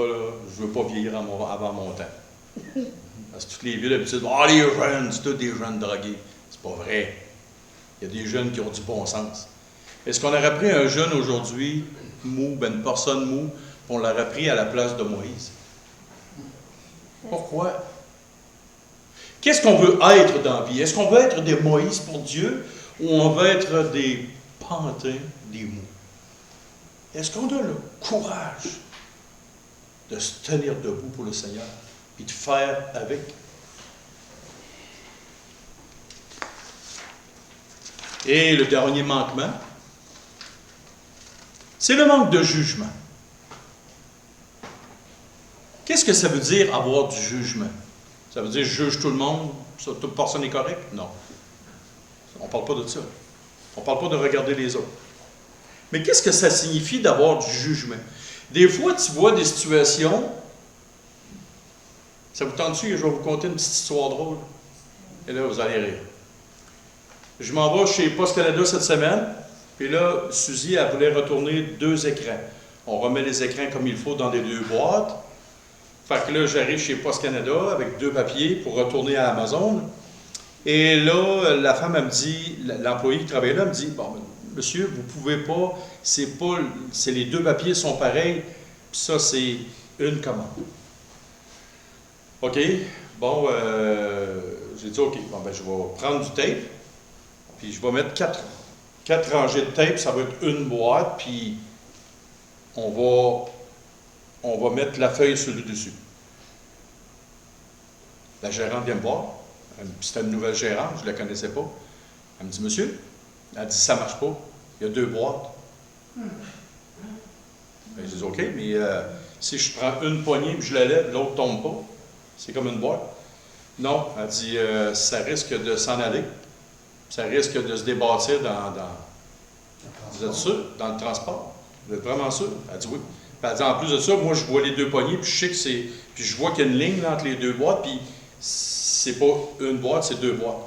je ne veux pas vieillir avant mon temps. Parce que toutes les vieux d'habitude, les jeunes, c'est tous des jeunes drogués. C'est pas vrai. Il y a des jeunes qui ont du bon sens. Est-ce qu'on aurait pris un jeune aujourd'hui, mou, une personne mou, on l'aurait pris à la place de Moïse? Pourquoi? Qu'est-ce qu'on veut être dans la vie? Est-ce qu'on veut être des Moïse pour Dieu ou on veut être des pantins, des mous? Est-ce qu'on a le courage de se tenir debout pour le Seigneur et de faire avec? Et le dernier manquement, c'est le manque de jugement. Qu'est-ce que ça veut dire avoir du jugement? Ça veut dire je juge tout le monde, toute personne est correcte? Non. On ne parle pas de ça. On ne parle pas de regarder les autres. Mais qu'est-ce que ça signifie d'avoir du jugement? Des fois, tu vois des situations. Ça vous tente-tu? Je vais vous conter une petite histoire drôle. Et là, vous allez rire. Je m'en vais chez Post Canada cette semaine. Puis là, Suzy, elle voulait retourner 2 écrans. On remet les écrans comme il faut dans les 2 boîtes. Fait que là, j'arrive chez Post Canada avec 2 papiers pour retourner à Amazon. Et là, la femme, elle me dit, l'employé qui travaillait là, me dit, bon, monsieur, vous pouvez pas, c'est les 2 papiers sont pareils, puis ça, c'est une commande. OK, bon, j'ai dit, OK, bon, ben, je vais prendre du tape, puis je vais mettre 4 rangées de tape, ça va être une boîte, puis on va mettre la feuille sur le dessus. La gérante vient me voir. C'était une nouvelle gérante, je ne la connaissais pas. Elle me dit, monsieur, elle dit, ça ne marche pas. Il y a 2 boîtes. Ben, je dis, OK, mais si je prends une poignée et je la lève, l'autre ne tombe pas, c'est comme une boîte. Non, elle dit, ça risque de s'en aller. Ça risque de se débâtir vous êtes sûr? Dans le transport? Vous êtes vraiment sûr? Elle dit oui. Puis elle dit, en plus de ça, moi, je vois les 2 poignées, puis je sais que c'est. Puis je vois qu'il y a une ligne là, entre les 2 boîtes, puis c'est pas une boîte, c'est 2 boîtes.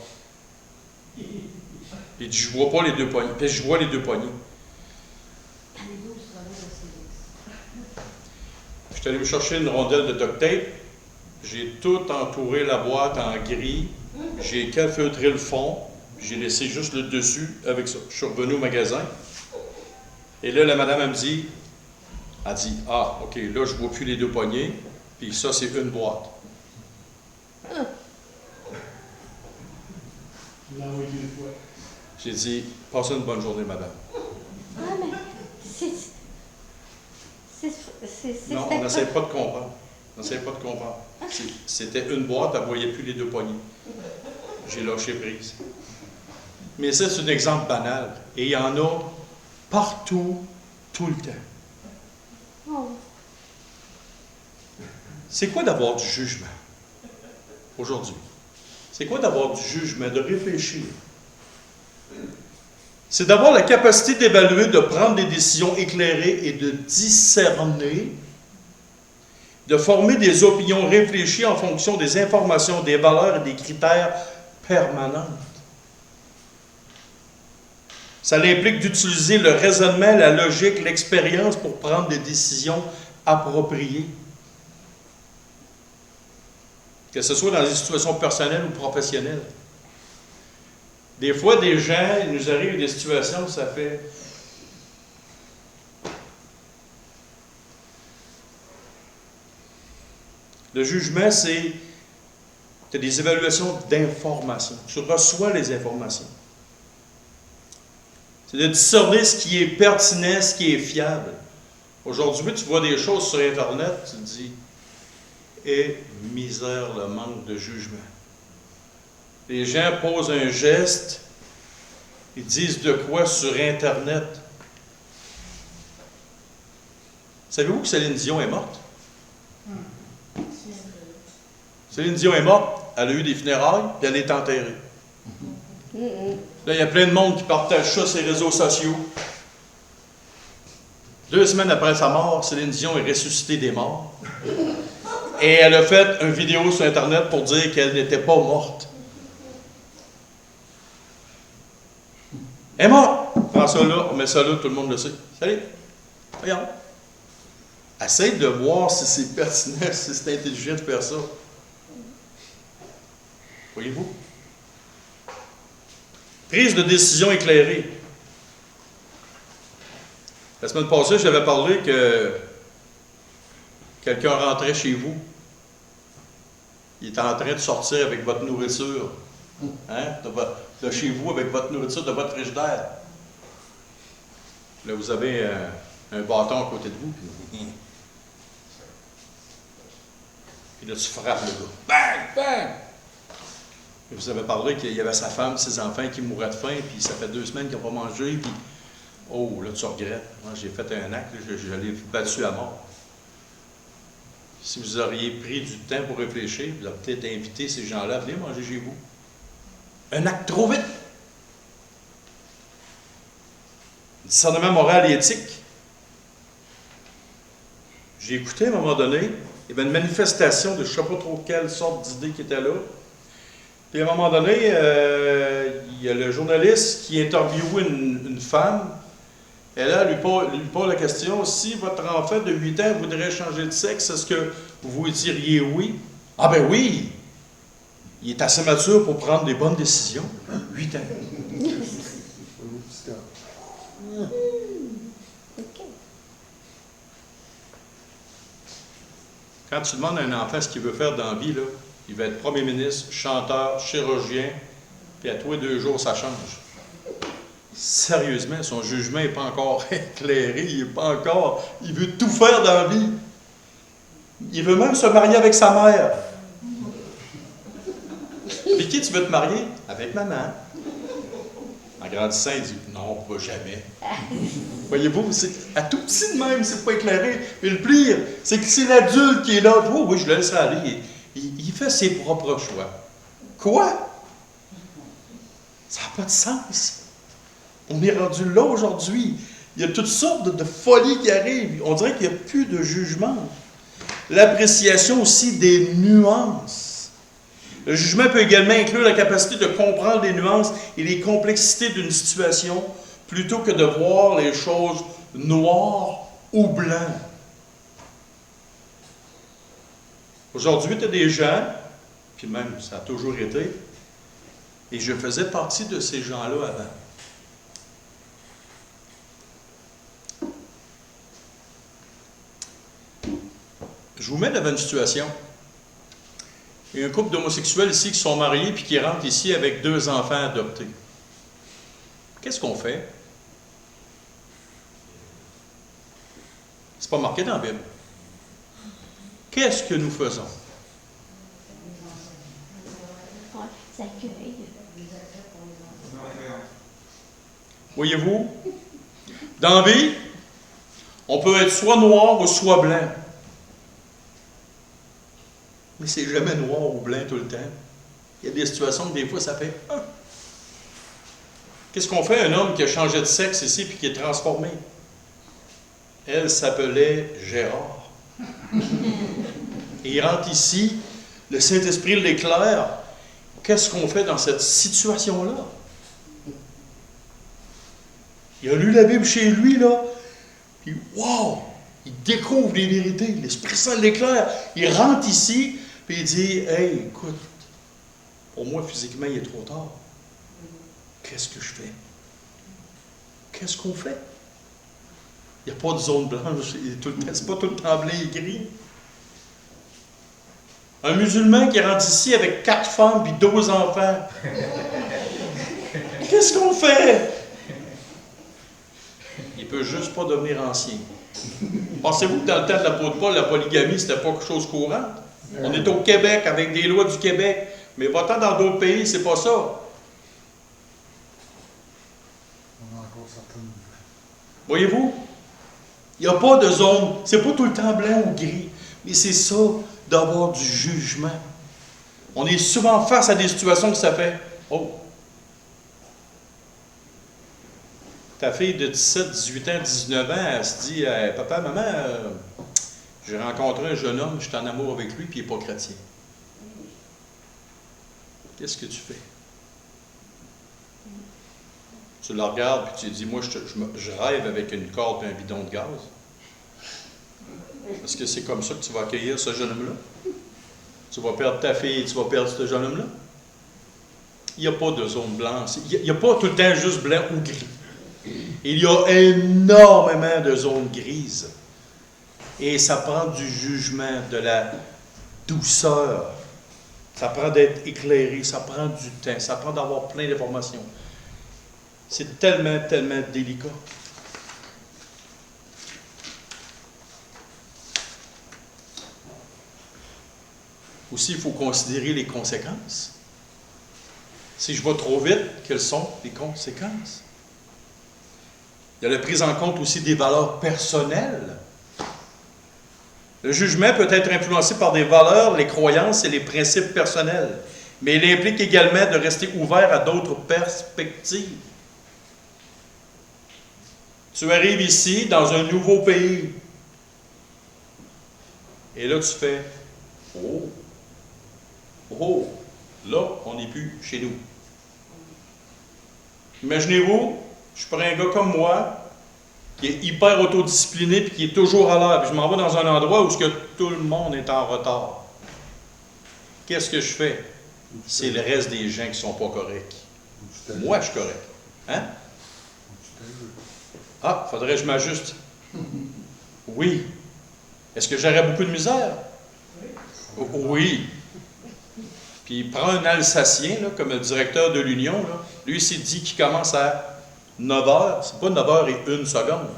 Puis je vois pas les 2 poignées. Puis je vois les 2 poignées. Je suis allé me chercher une rondelle de duct tape. J'ai tout entouré la boîte en gris. J'ai calfeutré le fond. J'ai laissé juste le dessus avec ça. Je suis revenu au magasin. Et là, la madame, elle me dit, ah, OK, là, je ne vois plus les 2 poignées, puis ça, c'est une boîte. J'ai dit, passez une bonne journée, madame. Ah, mais non, on n'essaie pas de comprendre. On n'essaie pas de comprendre. C'était une boîte, elle ne voyait plus les 2 poignées. J'ai lâché prise. Mais ça, c'est un exemple banal. Et il y en a partout, tout le temps. Oh. C'est quoi d'avoir du jugement aujourd'hui? C'est quoi d'avoir du jugement, de réfléchir? C'est d'avoir la capacité d'évaluer, de prendre des décisions éclairées et de discerner, de former des opinions réfléchies en fonction des informations, des valeurs et des critères permanents. Ça implique d'utiliser le raisonnement, la logique, l'expérience pour prendre des décisions appropriées. Que ce soit dans des situations personnelles ou professionnelles. Des fois, des gens, il nous arrive des situations où ça fait... Le jugement, c'est... Tu as des évaluations d'informations. Tu reçois les informations. C'est de discerner ce qui est pertinent, ce qui est fiable. Aujourd'hui, tu vois des choses sur Internet, tu te dis, et misère, le manque de jugement. Les gens posent un geste, ils disent de quoi sur Internet. Savez-vous que Céline Dion est morte? Céline Dion est morte, elle a eu des funérailles, puis elle est enterrée. Là, il y a plein de monde qui partage ça sur les réseaux sociaux. 2 semaines après sa mort, Céline Dion est ressuscitée des morts. Et elle a fait une vidéo sur Internet pour dire qu'elle n'était pas morte. Elle est morte! Prends ça là, on met ça là, tout le monde le sait. Salut! Regarde. Essaye de voir si c'est pertinent, si c'est intelligent de faire ça. Voyez-vous? Prise de décision éclairée. La semaine passée, j'avais parlé que quelqu'un rentrait chez vous. Il est en train de sortir avec votre nourriture. Hein? De chez vous avec votre nourriture, de votre frigidaire. Là, vous avez un bâton à côté de vous. Puis là, tu frappes le gars. Bang! Bang! Et vous avez parlé qu'il y avait sa femme, ses enfants qui mouraient de faim, puis ça fait 2 semaines qu'ils n'ont pas mangé, puis oh, là, tu regrettes. Moi, j'ai fait un acte, je l'ai battu à mort. Si vous auriez pris du temps pour réfléchir, vous auriez peut-être invité ces gens-là à venir manger chez vous. Un acte trop vite. Discernement moral et éthique. J'ai écouté à un moment donné, il y avait une manifestation de je ne sais pas trop quelle sorte d'idée qui était là. Puis à un moment donné, il y a le journaliste qui interviewait une femme. Et là, lui pose la question, si votre enfant de 8 ans voudrait changer de sexe, est-ce que vous diriez oui? Ah ben oui! Il est assez mature pour prendre des bonnes décisions. 8 ans. Quand tu demandes à un enfant ce qu'il veut faire dans la vie, là, il va être premier ministre, chanteur, chirurgien, puis à tous les 2 jours, ça change. Sérieusement, son jugement n'est pas encore éclairé, il n'est pas encore... Il veut tout faire dans la vie. Il veut même se marier avec sa mère. Puis qui tu veux te marier? Avec maman. En grandissant, il dit non, pas jamais. Voyez-vous, c'est à tout petit de même, c'est pas éclairé. Mais le pire, c'est que c'est l'adulte qui est là. Oh, oui, je le laisse aller. Il fait ses propres choix. Quoi? Ça n'a pas de sens. On est rendu là aujourd'hui. Il y a toutes sortes de folies qui arrivent. On dirait qu'il n'y a plus de jugement. L'appréciation aussi des nuances. Le jugement peut également inclure la capacité de comprendre les nuances et les complexités d'une situation plutôt que de voir les choses noires ou blancs. Aujourd'hui, tu as des gens, puis même ça a toujours été, et je faisais partie de ces gens-là avant. Je vous mets devant une situation. Il y a un couple d'homosexuels ici qui sont mariés puis qui rentrent ici avec 2 enfants adoptés. Qu'est-ce qu'on fait? C'est pas marqué dans la Bible. Qu'est-ce que nous faisons? Ça accueille. Voyez-vous? Dans la vie, on peut être soit noir ou soit blanc. Mais c'est jamais noir ou blanc tout le temps. Il y a des situations que des fois ça fait « Qu'est-ce qu'on fait un homme qui a changé de sexe ici et qui est transformé? Elle s'appelait Gérard. Et il rentre ici, le Saint-Esprit l'éclaire. Qu'est-ce qu'on fait dans cette situation-là? Il a lu la Bible chez lui, là, puis wow! Il découvre les vérités. L'Esprit Saint l'éclaire. Il rentre ici, puis il dit, « Hey, écoute, pour moi, physiquement, il est trop tard. qu'est-ce que je fais? Qu'est-ce qu'on fait? Il n'y a pas de zone blanche, c'est pas tout le temps bleu et gris. Un musulman qui rentre ici avec 4 femmes et 12 enfants. Qu'est-ce qu'on fait? Il peut juste pas devenir ancien. Pensez-vous que dans le temps de l'apôtre Paul, la polygamie, c'était pas quelque chose de courant? On est au Québec avec des lois du Québec, mais va-t'en dans d'autres pays, c'est pas ça. On a encore certaines. Voyez-vous? Il n'y a pas de zone, c'est pas tout le temps blanc ou gris, mais c'est ça d'avoir du jugement. On est souvent face à des situations que ça fait « Oh! » Ta fille de 17, 18 ans, 19 ans, elle se dit « Papa, maman, j'ai rencontré un jeune homme, je suis en amour avec lui, puis il n'est pas chrétien. » Qu'est-ce que tu fais? Tu la regardes, puis tu dis « Moi, je rêve avec une corde et un bidon de gaz. » Est-ce que c'est comme ça que tu vas accueillir ce jeune homme-là? Tu vas perdre ta fille et tu vas perdre ce jeune homme-là? Il n'y a pas de zone blanche. Il n'y a pas tout le temps juste blanc ou gris. Il y a énormément de zones grises. Et ça prend du jugement, de la douceur. Ça prend d'être éclairé, ça prend du temps, ça prend d'avoir plein d'informations. C'est tellement, tellement délicat. Aussi, il faut considérer les conséquences. Si je vais trop vite, quelles sont les conséquences? Il y a la prise en compte aussi des valeurs personnelles. Le jugement peut être influencé par des valeurs, les croyances et les principes personnels, mais il implique également de rester ouvert à d'autres perspectives. Tu arrives ici, dans un nouveau pays, et là tu fais « Oh! Oh! Là, on n'est plus chez nous. » Imaginez-vous, je prends un gars comme moi, qui est hyper autodiscipliné et qui est toujours à l'heure, puis je m'en vais dans un endroit où tout le monde est en retard. Qu'est-ce que je fais? C'est le reste des gens qui ne sont pas corrects. Moi, je suis correct. Hein? Ah, faudrait que je m'ajuste. Oui. Est-ce que j'aurais beaucoup de misère? Oui. Puis il prend un Alsacien, là, comme le directeur de l'Union. Là. Lui, il s'est dit qu'il commence à 9 heures. C'est pas 9 heures et 1 seconde.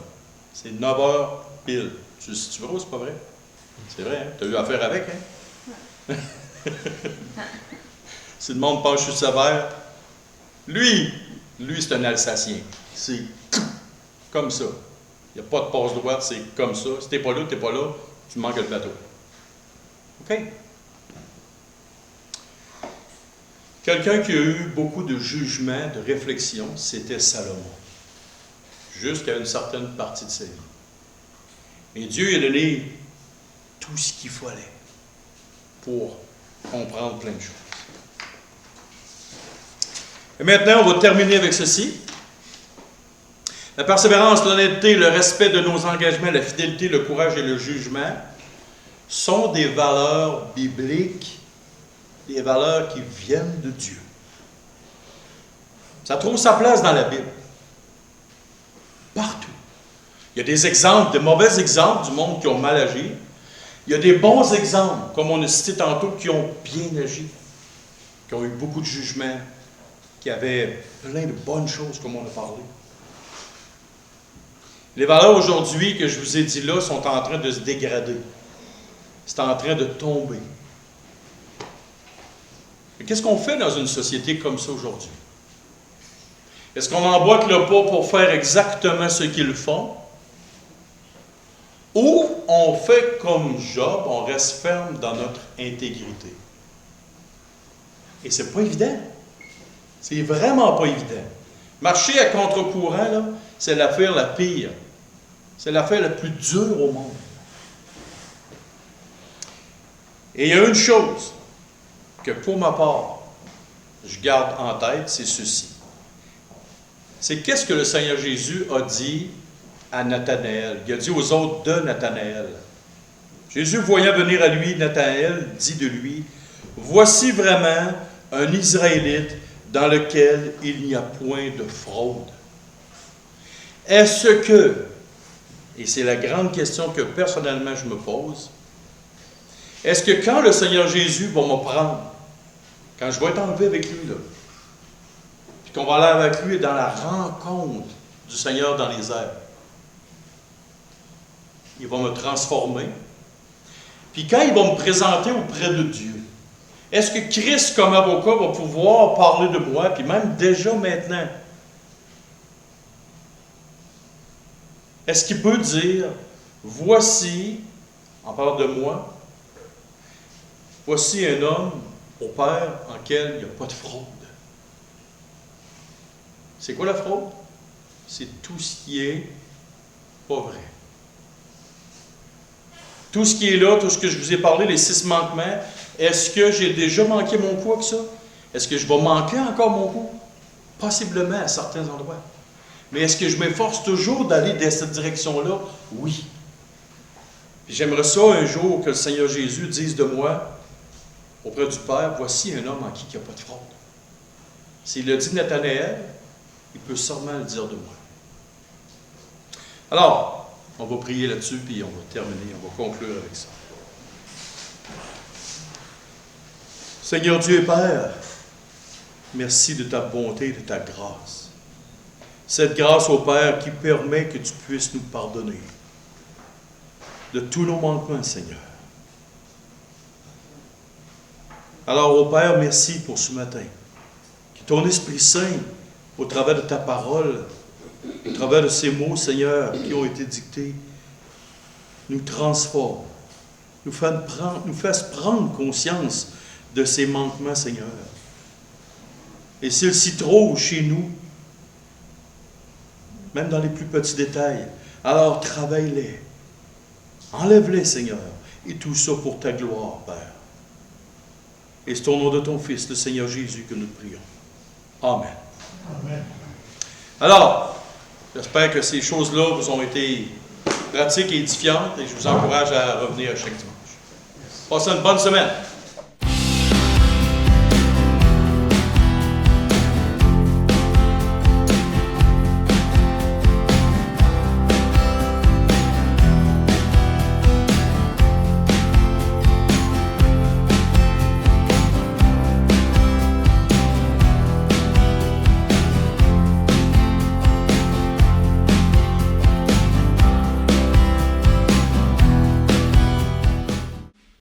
C'est 9 heures pile. Si tu veux, c'est pas vrai? C'est vrai, hein? Tu as eu affaire avec, hein? Si le monde pense que je suis sévère. Lui, c'est un Alsacien. C'est comme ça. Il n'y a pas de passe-droite, c'est comme ça. Si tu n'es pas là, tu manques le plateau. OK? Quelqu'un qui a eu beaucoup de jugement, de réflexion, c'était Salomon. Jusqu'à une certaine partie de sa vie. Mais Dieu lui a donné tout ce qu'il fallait pour comprendre plein de choses. Et maintenant, on va terminer avec ceci. La persévérance, l'honnêteté, le respect de nos engagements, la fidélité, le courage et le jugement sont des valeurs bibliques, des valeurs qui viennent de Dieu. Ça trouve sa place dans la Bible. Partout. Il y a des exemples, de mauvais exemples du monde qui ont mal agi. Il y a des bons exemples, comme on a cité tantôt, qui ont bien agi, qui ont eu beaucoup de jugement, qui avaient plein de bonnes choses, comme on a parlé. Les valeurs aujourd'hui que je vous ai dit là sont en train de se dégrader. C'est en train de tomber. Mais qu'est-ce qu'on fait dans une société comme ça aujourd'hui? Est-ce qu'on emboîte le pas pour faire exactement ce qu'ils font? Ou on fait comme Job, on reste ferme dans notre intégrité? Et c'est pas évident. C'est vraiment pas évident. Marcher à contre-courant, là, c'est l'affaire la pire. C'est l'affaire la plus dure au monde. Et il y a une chose que pour ma part, je garde en tête, c'est ceci. C'est qu'est-ce que le Seigneur Jésus a dit à Nathanaël. Il a dit aux autres de Nathanaël. Jésus, voyant venir à lui Nathanaël, dit de lui, « Voici vraiment un Israélite dans lequel il n'y a point de fraude. Est-ce que, et c'est la grande question que personnellement je me pose, est-ce que quand le Seigneur Jésus va me prendre, quand je vais être enlevé avec lui, là, puis qu'on va aller avec lui dans la rencontre du Seigneur dans les airs, il va me transformer, puis quand il va me présenter auprès de Dieu, est-ce que Christ, comme avocat, va pouvoir parler de moi, puis même déjà maintenant, est-ce qu'il peut dire, voici, en parlant de moi, voici un homme au Père en quel il n'y a pas de fraude. C'est quoi la fraude? C'est tout ce qui est pas vrai. Tout ce qui est là, tout ce que je vous ai parlé, les 6 manquements, est-ce que j'ai déjà manqué mon coup avec ça? Est-ce que je vais manquer encore mon coup? Possiblement à certains endroits. Mais est-ce que je m'efforce toujours d'aller dans cette direction-là? Oui. Puis j'aimerais ça un jour que le Seigneur Jésus dise de moi, auprès du Père, voici un homme en qui il n'y a pas de fraude. S'il le dit Nathanaël, il peut sûrement le dire de moi. Alors, on va prier là-dessus, puis on va terminer, on va conclure avec ça. Seigneur Dieu et Père, merci de ta bonté et de ta grâce. Cette grâce au Père qui permet que tu puisses nous pardonner de tous nos manquements, Seigneur. Alors, au Père, merci pour ce matin. Que ton Esprit Saint, au travers de ta parole, au travers de ces mots, Seigneur, qui ont été dictés, nous transforme, nous fasse prendre conscience de ces manquements, Seigneur. Et s'il s'y trouve chez nous, même dans les plus petits détails, alors travaille-les, enlève-les, Seigneur, et tout ça pour ta gloire, Père. Et c'est au nom de ton Fils, le Seigneur Jésus, que nous te prions. Amen. Amen. Alors, j'espère que ces choses-là vous ont été pratiques et édifiantes et je vous encourage à revenir chaque dimanche. Passez une bonne semaine.